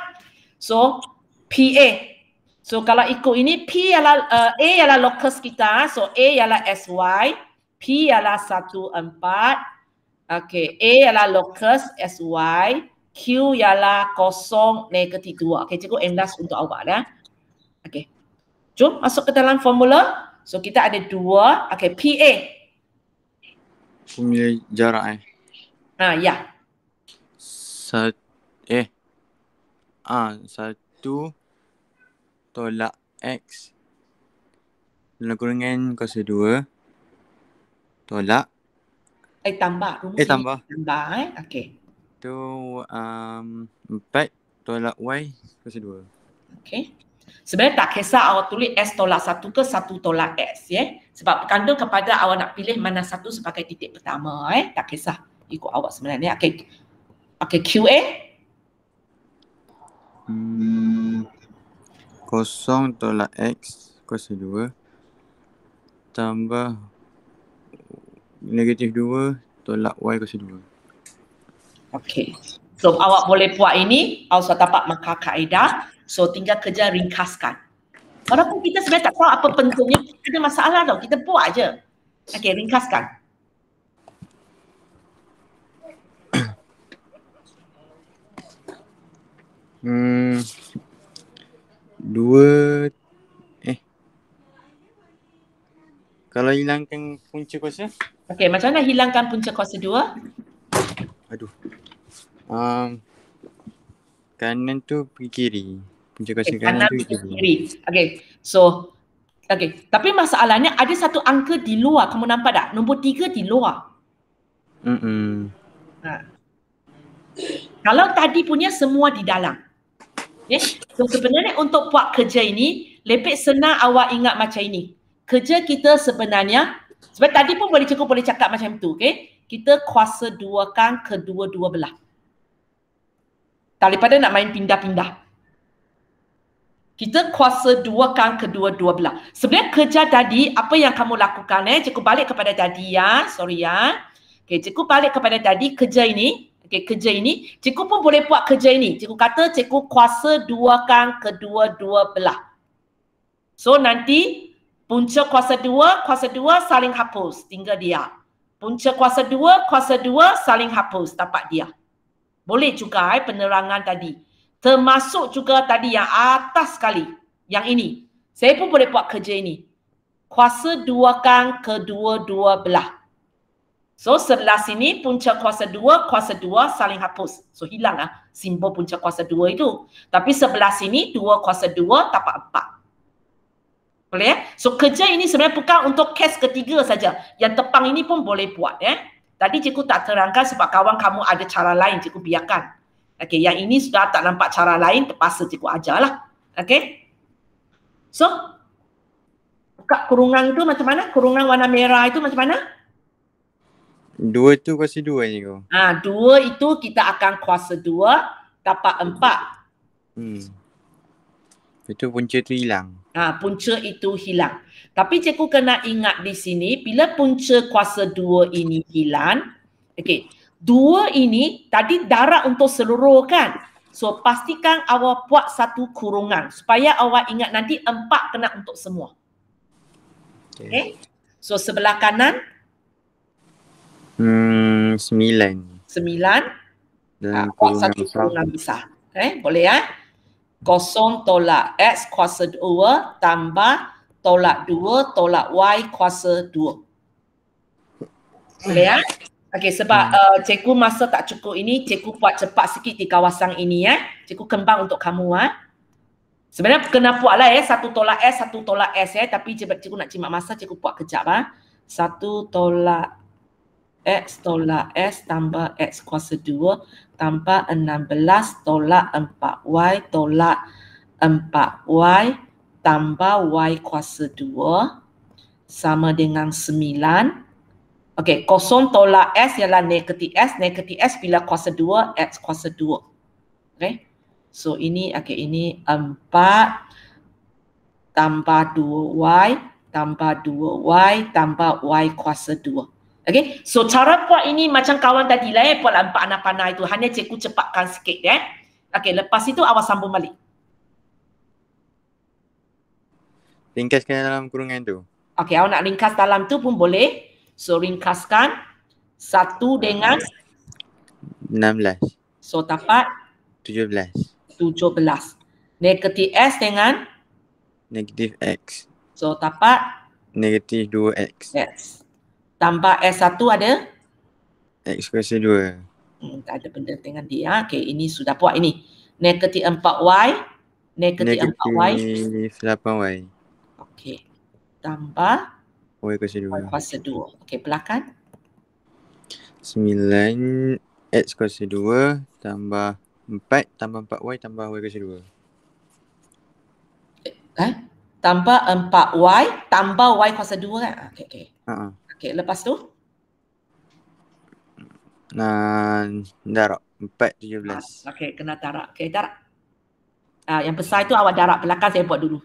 So PA. So kalau ikut ini P ialah A ialah locus kita. So A ialah SY, P ialah 14. A ialah locus SY, Q ialah 0, negatif 2. Cikgu endas untuk awak dah. Jom masuk ke dalam formula. So kita ada 2. PA. Formula jarak Ya. 1 tolak X dalam kurungan kuasa 2 tolak tambah. Tambah. Tu 4 tolak Y kuasa 2. Sebenarnya tak kisah awak tulis S tolak 1 ke 1 tolak X. Sebab bergantung kepada awak nak pilih mana satu sebagai titik pertama. Tak kisah. Ikut awak sebenarnya. QA. 0 tolak X kuasa 2 tambah negatif 2 tolak Y kuasa 2. So awak boleh buat ini. Awak dapat markah kaedah. So tinggal kerja ringkaskan. Walaupun kita sebenarnya tak tahu apa bentuknya, ada masalah tau. Kita buat je. Ringkaskan. Kalau hilangkan punca kuasa? Macam mana hilangkan punca kuasa 2? Kanan tu pergi kiri. Punca kuasa kanan tu pergi kiri. So tapi masalahnya ada satu angka di luar. Kamu nampak tak? Nombor 3 di luar. Kalau tadi punya semua di dalam. So sebenarnya untuk buat kerja ini lebih senang awak ingat macam ini. Kerja kita sebenarnya sebab tadi pun cikgu boleh cakap macam tu. Kita kuasa 2kan kedua-dua belah. Daripada nak main pindah-pindah. Kita kuasa duakan kedua-dua belah. Sebenarnya kerja tadi, apa yang kamu lakukan cikgu balik kepada tadi ya. Sorry ya. Okey, cikgu balik kepada tadi kerja ini. Okey, kerja ini. Cikgu pun boleh buat kerja ini. Cikgu kata cikgu kuasa duakan kedua-dua belah. So nanti punca kuasa dua saling hapus. Tinggal dia. Punca kuasa dua saling hapus. Dapat dia. Boleh juga penerangan tadi. Termasuk juga tadi yang atas sekali. Yang ini. Saya pun boleh buat kerja ini. Kuasa duakan kedua-dua belah. So sebelah sini punca kuasa dua saling hapus. So hilang simbol punca kuasa dua itu. Tapi sebelah sini dua kuasa dua dapat 4. Boleh ya? So kerja ini sebenarnya bukan untuk kes ketiga saja. Yang tepang ini pun boleh buat ya. Tadi cikgu tak terangkan sebab kawan kamu ada cara lain, cikgu biarkan. Okey, yang ini sudah tak nampak cara lain, terpaksa cikgu ajarlah. Okey. So, buka kurungan itu macam mana? Kurungan warna merah itu macam mana? 2 tu kuasa 2 ni kau. 2 itu kita akan kuasa 2 dapat 4. Itu punca tu hilang. Punca itu hilang. Tapi cikgu kena ingat di sini, bila punca kuasa 2 ini hilang, okey. 2 ini tadi darab untuk seluruh kan. So pastikan awak buat satu kurungan supaya awak ingat nanti 4 kena untuk semua. Okay. So sebelah kanan 9. 9. Buat satu kurungan besar. Boleh ya? 0 tolak X kuasa 2 tambah tolak 2 tolak Y kuasa 2. Boleh ya? Okey, sebab cikgu masa tak cukup ini, cikgu buat cepat sikit di kawasan ini ya. Cikgu kembang untuk kamu Sebenarnya kena buatlah 1 tolak S, 1 tolak S tapi cikgu nak cimat masa, cikgu buat kejap 1 tolak X tolak S tambah X kuasa 2 tambah 16 tolak 4Y tolak 4Y tambah Y kuasa 2 sama dengan 9. Okey, 0 tolak S ialah negatif S. Negatif S bila kuasa 2, X kuasa 2. Okey. So ini, ini 4 tambah 2Y tambah 2Y tambah Y kuasa 2. Okey. So cara buat ini macam kawan tadi lah buat 4 anak panah itu. Hanya cikgu cepatkan sikit Okey, lepas itu awak sambung balik. Ringkaskan dalam kurungan tu. Okey, awak nak ringkas dalam tu pun boleh. So ringkaskan 1 dengan 16. So dapat 17. Negatif S dengan Negatif X. So dapat Negatif 2X. X. Tambah S1 ada? X kuasa 2. Tak ada benda dengan dia. Okey, ini sudah buat ini. Negatif 4Y. Negatif 4Y. Negatif 8Y. Okey. Tambah Y kuasa 2. Y kuasa 2. Okey, belakang. 9 X kuasa 2 tambah 4 tambah 4Y tambah Y kuasa 2. Tambah 4Y tambah Y kuasa 2 kan? Okey. Okey, lepas tu? Darab 4, 17. Okey, kena darab. Okey, darab. Yang besar itu awak darab. Belakang saya buat dulu.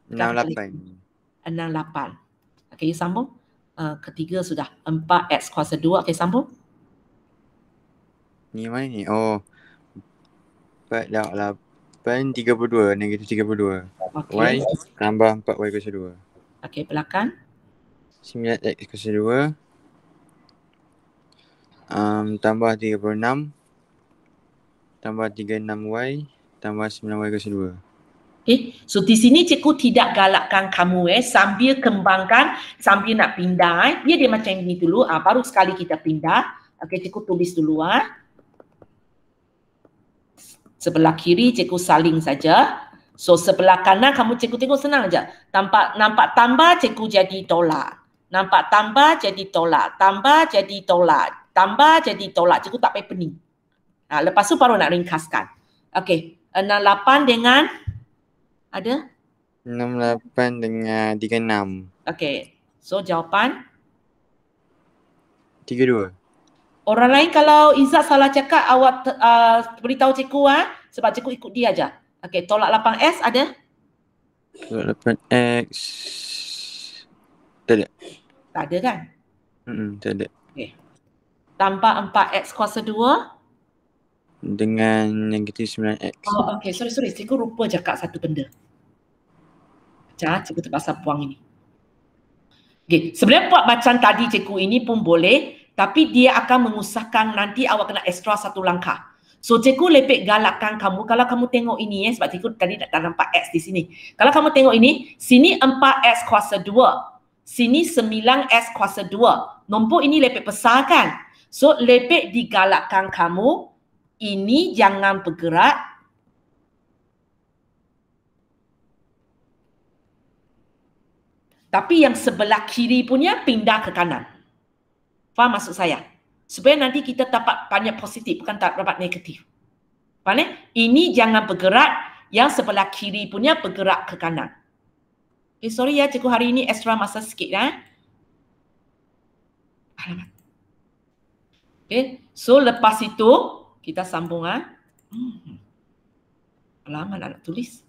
68. 68. Okey, sambung. Ketiga sudah. 4X kuasa 2. Okey, sambung. Ni mana ni? Oh. 4 darab 8, 32. Negatif 32. Okay. Y tambah 4Y kuasa 2. Okey, belakang. 9X kuasa 2. Tambah 36. Tambah 36Y. Tambah 9Y kuasa 2. Okay. So di sini cikgu tidak galakkan kamu sambil kembangkan, sambil nak pindah biar dia macam ini dulu. Baru sekali kita pindah. Okey, cikgu tulis dulu Sebelah kiri cikgu saling saja. So sebelah kanan kamu cikgu tengok senang aja. Nampak tambah cikgu jadi tolak. Nampak tambah jadi tolak. Tambah jadi tolak. Tambah jadi tolak. Cikgu tak payah pening. Lepas tu baru nak ringkaskan. Okey, 68 dengan ada? 68 dengan 36. Okey. So jawapan? 32. Orang lain kalau Izzat salah cakap awak beritahu cikgu sebab cikgu ikut dia aja. Okey, tolak lapang S ada? Tolak 8X. Tak ada. Tak ada kan? Tak ada. Okey. Tambah 4X kuasa 2. Dengan negatif 9X. Oh, okey. Sorry. Cikgu lupa cakap satu benda. Cikgu terpaksa buang ini. Okey. Sebenarnya buat bacaan tadi cikgu ini pun boleh. Tapi dia akan mengusahakan nanti awak kena ekstra satu langkah. So, cikgu lebih galakkan kamu, kalau kamu tengok ini sebab cikgu tadi tak nampak X di sini. Kalau kamu tengok ini, sini 4X kuasa 2. Sini 9X kuasa 2. Nombor ini lebih besar kan? So, lebih digalakkan kamu, ini jangan bergerak. Tapi yang sebelah kiri punya pindah ke kanan. Faham maksud saya? Supaya nanti kita dapat banyak positif, bukan tak dapat negatif. Faham? Ini jangan bergerak, yang sebelah kiri punya bergerak ke kanan. Okay, sorry ya, cikgu hari ini extra masa sikit ya. Alamat. Okay, so lepas itu kita sambung ah. Alamat nak tulis.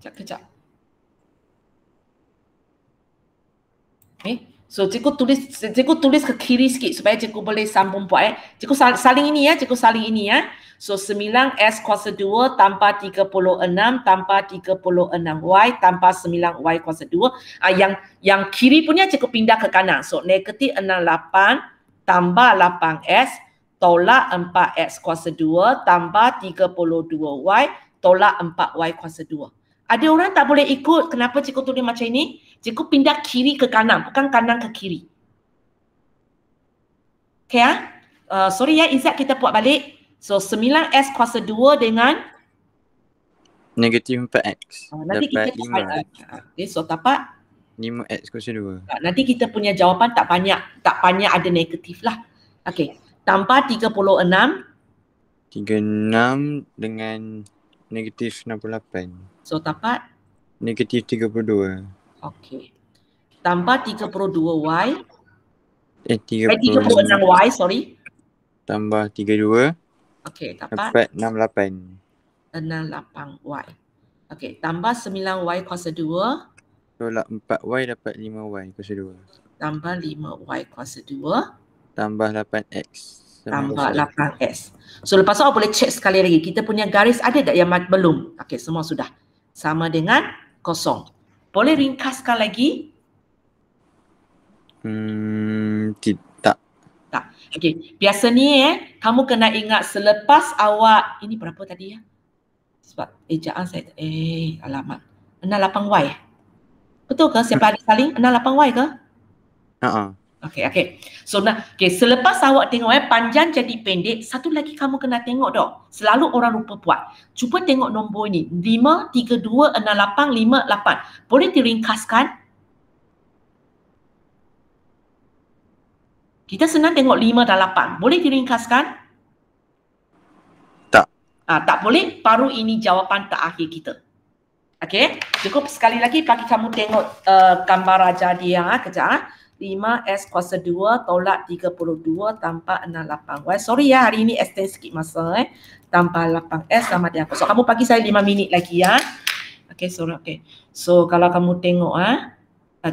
Kejap. So cikgu tulis ke kiri sikit supaya cikgu boleh sambung buat Cikgu saling ini ya, So 9S kuasa 2 tambah 36 tambah 36Y tambah 9Y kuasa 2. Yang kiri punya cikgu pindah ke kanan. So negatif 68 tambah 8S tolak 4X kuasa 2 tambah 32Y tolak 4Y kuasa 2. Ada orang tak boleh ikut kenapa cikgu tulis macam ini? Cikgu pindah kiri ke kanan, bukan kanan ke kiri. Okay ya? Sorry ya Izzat, kita buat balik. So 9S kuasa 2 dengan? Negatif 4X. Nanti dapat kita 5. Okay, so dapat? 5X kuasa 2. Nanti kita punya jawapan tak banyak ada negatif lah. Okay, tambah 36. 36 dengan negatif 68. So dapat? Negatif 32. Okey. Tambah 32Y. 36. 36Y, sorry. Tambah 32. Okey, dapat? Dapat 68. 68Y. Okey, tambah 9Y kuasa 2. Tolak 4Y dapat 5Y kuasa 2. Tambah 5Y kuasa 2. Tambah 8X. Tambah 8S. So lepas tu awak boleh check sekali lagi. Kita punya garis ada tak yang belum? Okey, semua sudah. Sama dengan kosong. Boleh ringkaskan lagi? Tak. Tak. Okey, biasa ni kamu kena ingat selepas awak, ini berapa tadi ya? Sebab ejaan saya, alamat. 68Y. Betul ke? Siapa ada saling? 68Y ke? Okey. So selepas awak tengok panjang jadi pendek, satu lagi kamu kena tengok dok. Selalu orang lupa buat. Cuba tengok nombor ini. 5, 3, 2, 6, 8, 5, 8. Boleh diringkaskan? Kita senang tengok 5 dan 8. Boleh diringkaskan? Tak. Tak boleh, baru ini jawapan terakhir kita. Okey, cukup sekali lagi bagi kamu tengok gambar raja dia kejap. 5S kuasa 2 tolak 32 tambah 68Y. Sorry ya, hari ini extend sikit masa tambah 8S sama dengan kosong. Kamu bagi saya 5 minit lagi ya. Okey, so kalau kamu tengok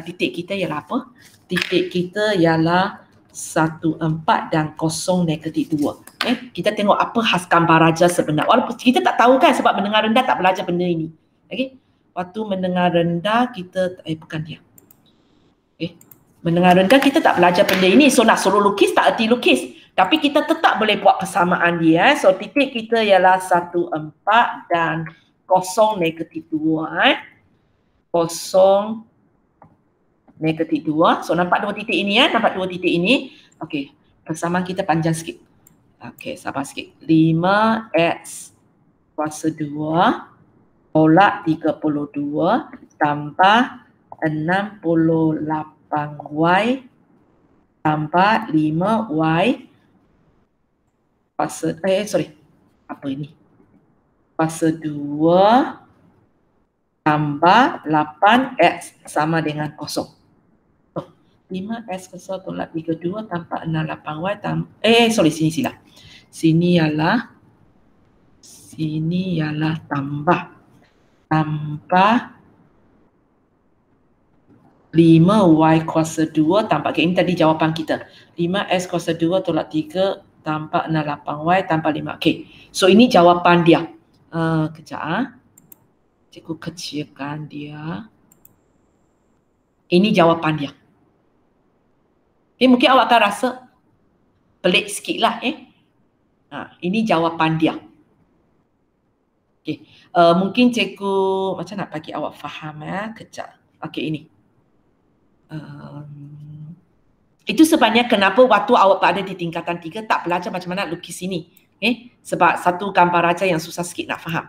titik kita ialah apa? Titik kita ialah 14 dan 0 negatif 2. Kita tengok apa khas gambar raja sebenar. Walaupun kita tak tahu kan sebab mendengar rendah tak belajar benda ini. Okey. Waktu mendengar rendah kita bukan dia. Mendengar rendah kita tak belajar benda ini. So nak suruh lukis tak erti lukis. Tapi kita tetap boleh buat persamaan dia. So titik kita ialah 14 dan 0 negatif 2. 0 negatif 2. So nampak dua titik ini nampak dua titik ini. Okey, persamaan kita panjang sikit. Okey, sabar sikit. 5x kuasa 2 tolak 32 tambah 68Y tambah 5Y kuasa apa ini? Kuasa 2 tambah 8X sama dengan 0. 5S kuasa tolak 32 tambah 68Y tambah sini silap. Sini ialah tambah 5Y kuasa 2 tambah, ini tadi jawapan kita. 5S kuasa 2 tolak 3 tambah 68Y tambah 5. Okey. So ini jawapan dia. Kejap. Cikgu kecilkan dia. Ini jawapan dia. Mungkin awak akan rasa pelik sikit lah. Ini jawapan dia. Okay. Mungkin cikgu macam nak bagi awak faham kejap. Okey, ini. Itu sebabnya kenapa waktu awak berada di tingkatan 3 tak belajar macam mana lukis ini. Sebab satu gambar aja yang susah sikit nak faham.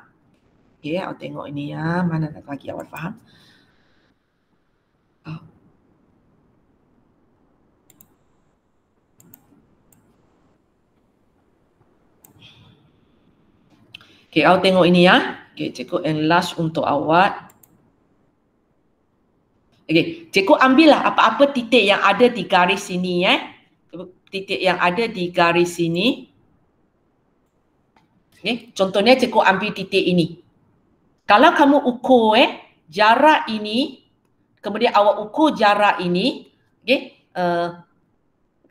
Okey, awak tengok ini ya. Mana nak bagi awak faham. Okey, awak tengok ini ya. Okey, cikgu enlarge untuk awak. Okey, cikgu ambillah apa-apa titik yang ada di garis sini titik yang ada di garis sini. Okey, contohnya cikgu ambil titik ini. Kalau kamu ukur jarak ini, kemudian awak ukur jarak ini, okey,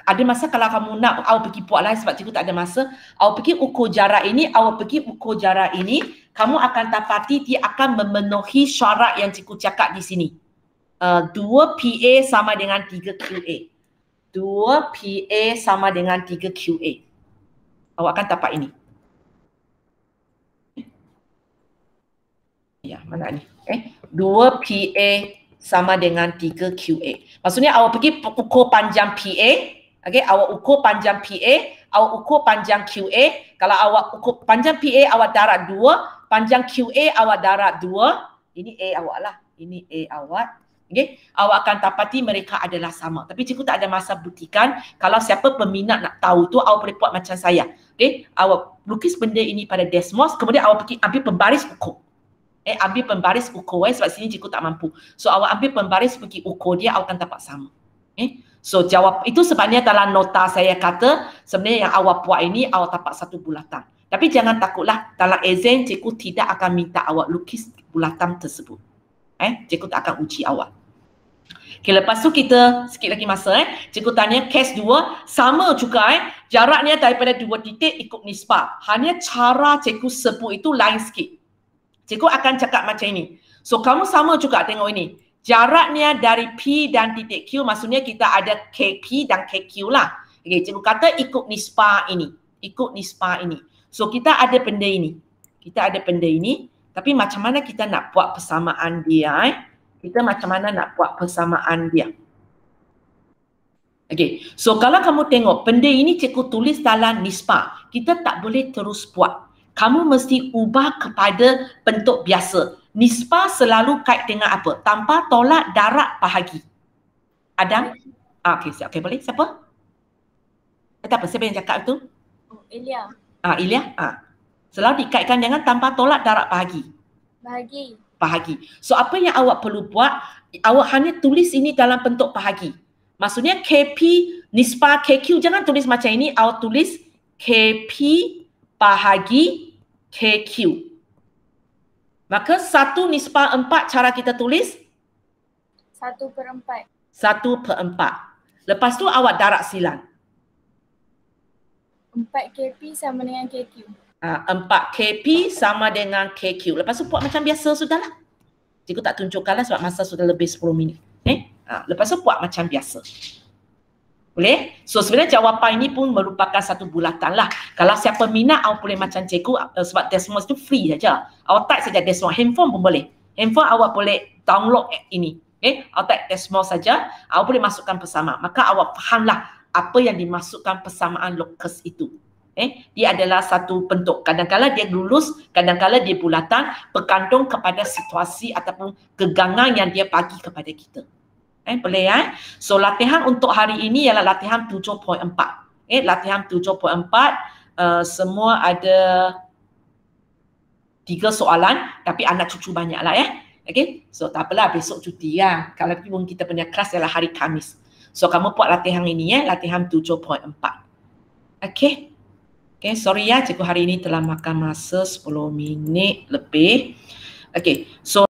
ada masa kalau kamu nak awak pergi buat lah sebab cikgu tak ada masa, awak pergi ukur jarak ini, awak pergi ukur jarak ini, kamu akan dapati dia akan memenuhi syarat yang cikgu cakap di sini. 2 PA sama dengan 3 QA. 2 PA sama dengan 3 QA. Awak akan dapat ini. Ya, mana ni? 2 PA sama dengan 3 QA. Maksudnya awak pergi ukur panjang PA, okey, awak ukur panjang PA, awak ukur panjang QA. Kalau awak ukur panjang PA awak darat 2, panjang QA awak darat 2. Ini A awak lah. Ini A awak. Okay. Awak akan dapati mereka adalah sama. Tapi cikgu tak ada masa buktikan. Kalau siapa peminat nak tahu tu, awak boleh buat macam saya. Okay. Awak lukis benda ini pada Desmos, kemudian awak pergi ambil pembaris ukur. Ambil pembaris ukur sebab sini cikgu tak mampu. So awak ambil pembaris pergi ukur dia, awak akan dapat sama. So jawab itu sebabnya dalam nota saya kata sebenarnya yang awak buat ini awak dapat satu bulatan. Tapi jangan takutlah, dalam exam cikgu tidak akan minta awak lukis bulatan tersebut. Cikgu tak akan uji awak. Okay, lepas tu kita sikit lagi masa cikgu tanya kes 2 sama juga jaraknya daripada 2 titik ikut nisbah. Hanya cara cikgu sebut itu lain sikit. Cikgu akan cakap macam ini. So kamu sama juga tengok ini. Jaraknya dari P dan titik Q, maksudnya kita ada KP dan KQ lah. Okay, cikgu kata ikut nisbah ini. Ikut nisbah ini. So kita ada benda ini. Kita ada benda ini. Tapi macam mana kita nak buat persamaan dia Kita macam mana nak buat persamaan dia. Okay, so kalau kamu tengok benda ini cikgu tulis dalam nisbah, kita tak boleh terus buat. Kamu mesti ubah kepada bentuk biasa. Nisbah selalu kait dengan apa? Tanpa tolak darat bahagi. Adam? Okay, siap. Okay, boleh? Siapa? Apa? Siapa yang cakap itu? Ilya. Ilya? Selalu dikaitkan dengan tanpa tolak darat bahagi. Bahagi. So apa yang awak perlu buat, awak hanya tulis ini dalam bentuk bahagi. Maksudnya KP nisbah KQ jangan tulis macam ini, awak tulis KP bahagi KQ. Maka 1 nisbah 4 cara kita tulis 1/4. 1/4. Lepas tu awak darat silang. 4 KP sama dengan KQ. 4 KP sama dengan KQ. Lepas tu buat macam biasa sudahlah. Cikgu tak tunjukkanlah sebab masa sudah lebih 10 minit. Lepas tu buat macam biasa. Boleh? So sebenarnya jawapan ini pun merupakan satu bulatan lah. Kalau siapa minat, awak boleh macam cikgu sebab Desmos tu free saja. Awak type saja Desmos. Handphone pun boleh. Handphone awak boleh download app ini. Awak type Desmos saja, awak boleh masukkan persamaan. Maka awak fahamlah apa yang dimasukkan persamaan locus itu. Dia adalah satu bentuk. Kadang-kadang dia lurus, kadang-kadang dia bulatan, bergantung kepada situasi ataupun kegangan yang dia bagi kepada kita. Boleh So latihan untuk hari ini ialah latihan 7.4. Latihan 7.4 semua ada 3 soalan tapi anak cucu banyaklah Okay. So tak apalah besok cuti Kalau pun kita punya kelas ialah hari Khamis. So kamu buat latihan ini ya, latihan 7.4. Okay. Okay, sorry ya, cikgu hari ini telah makan masa 10 minit lebih. Okay, so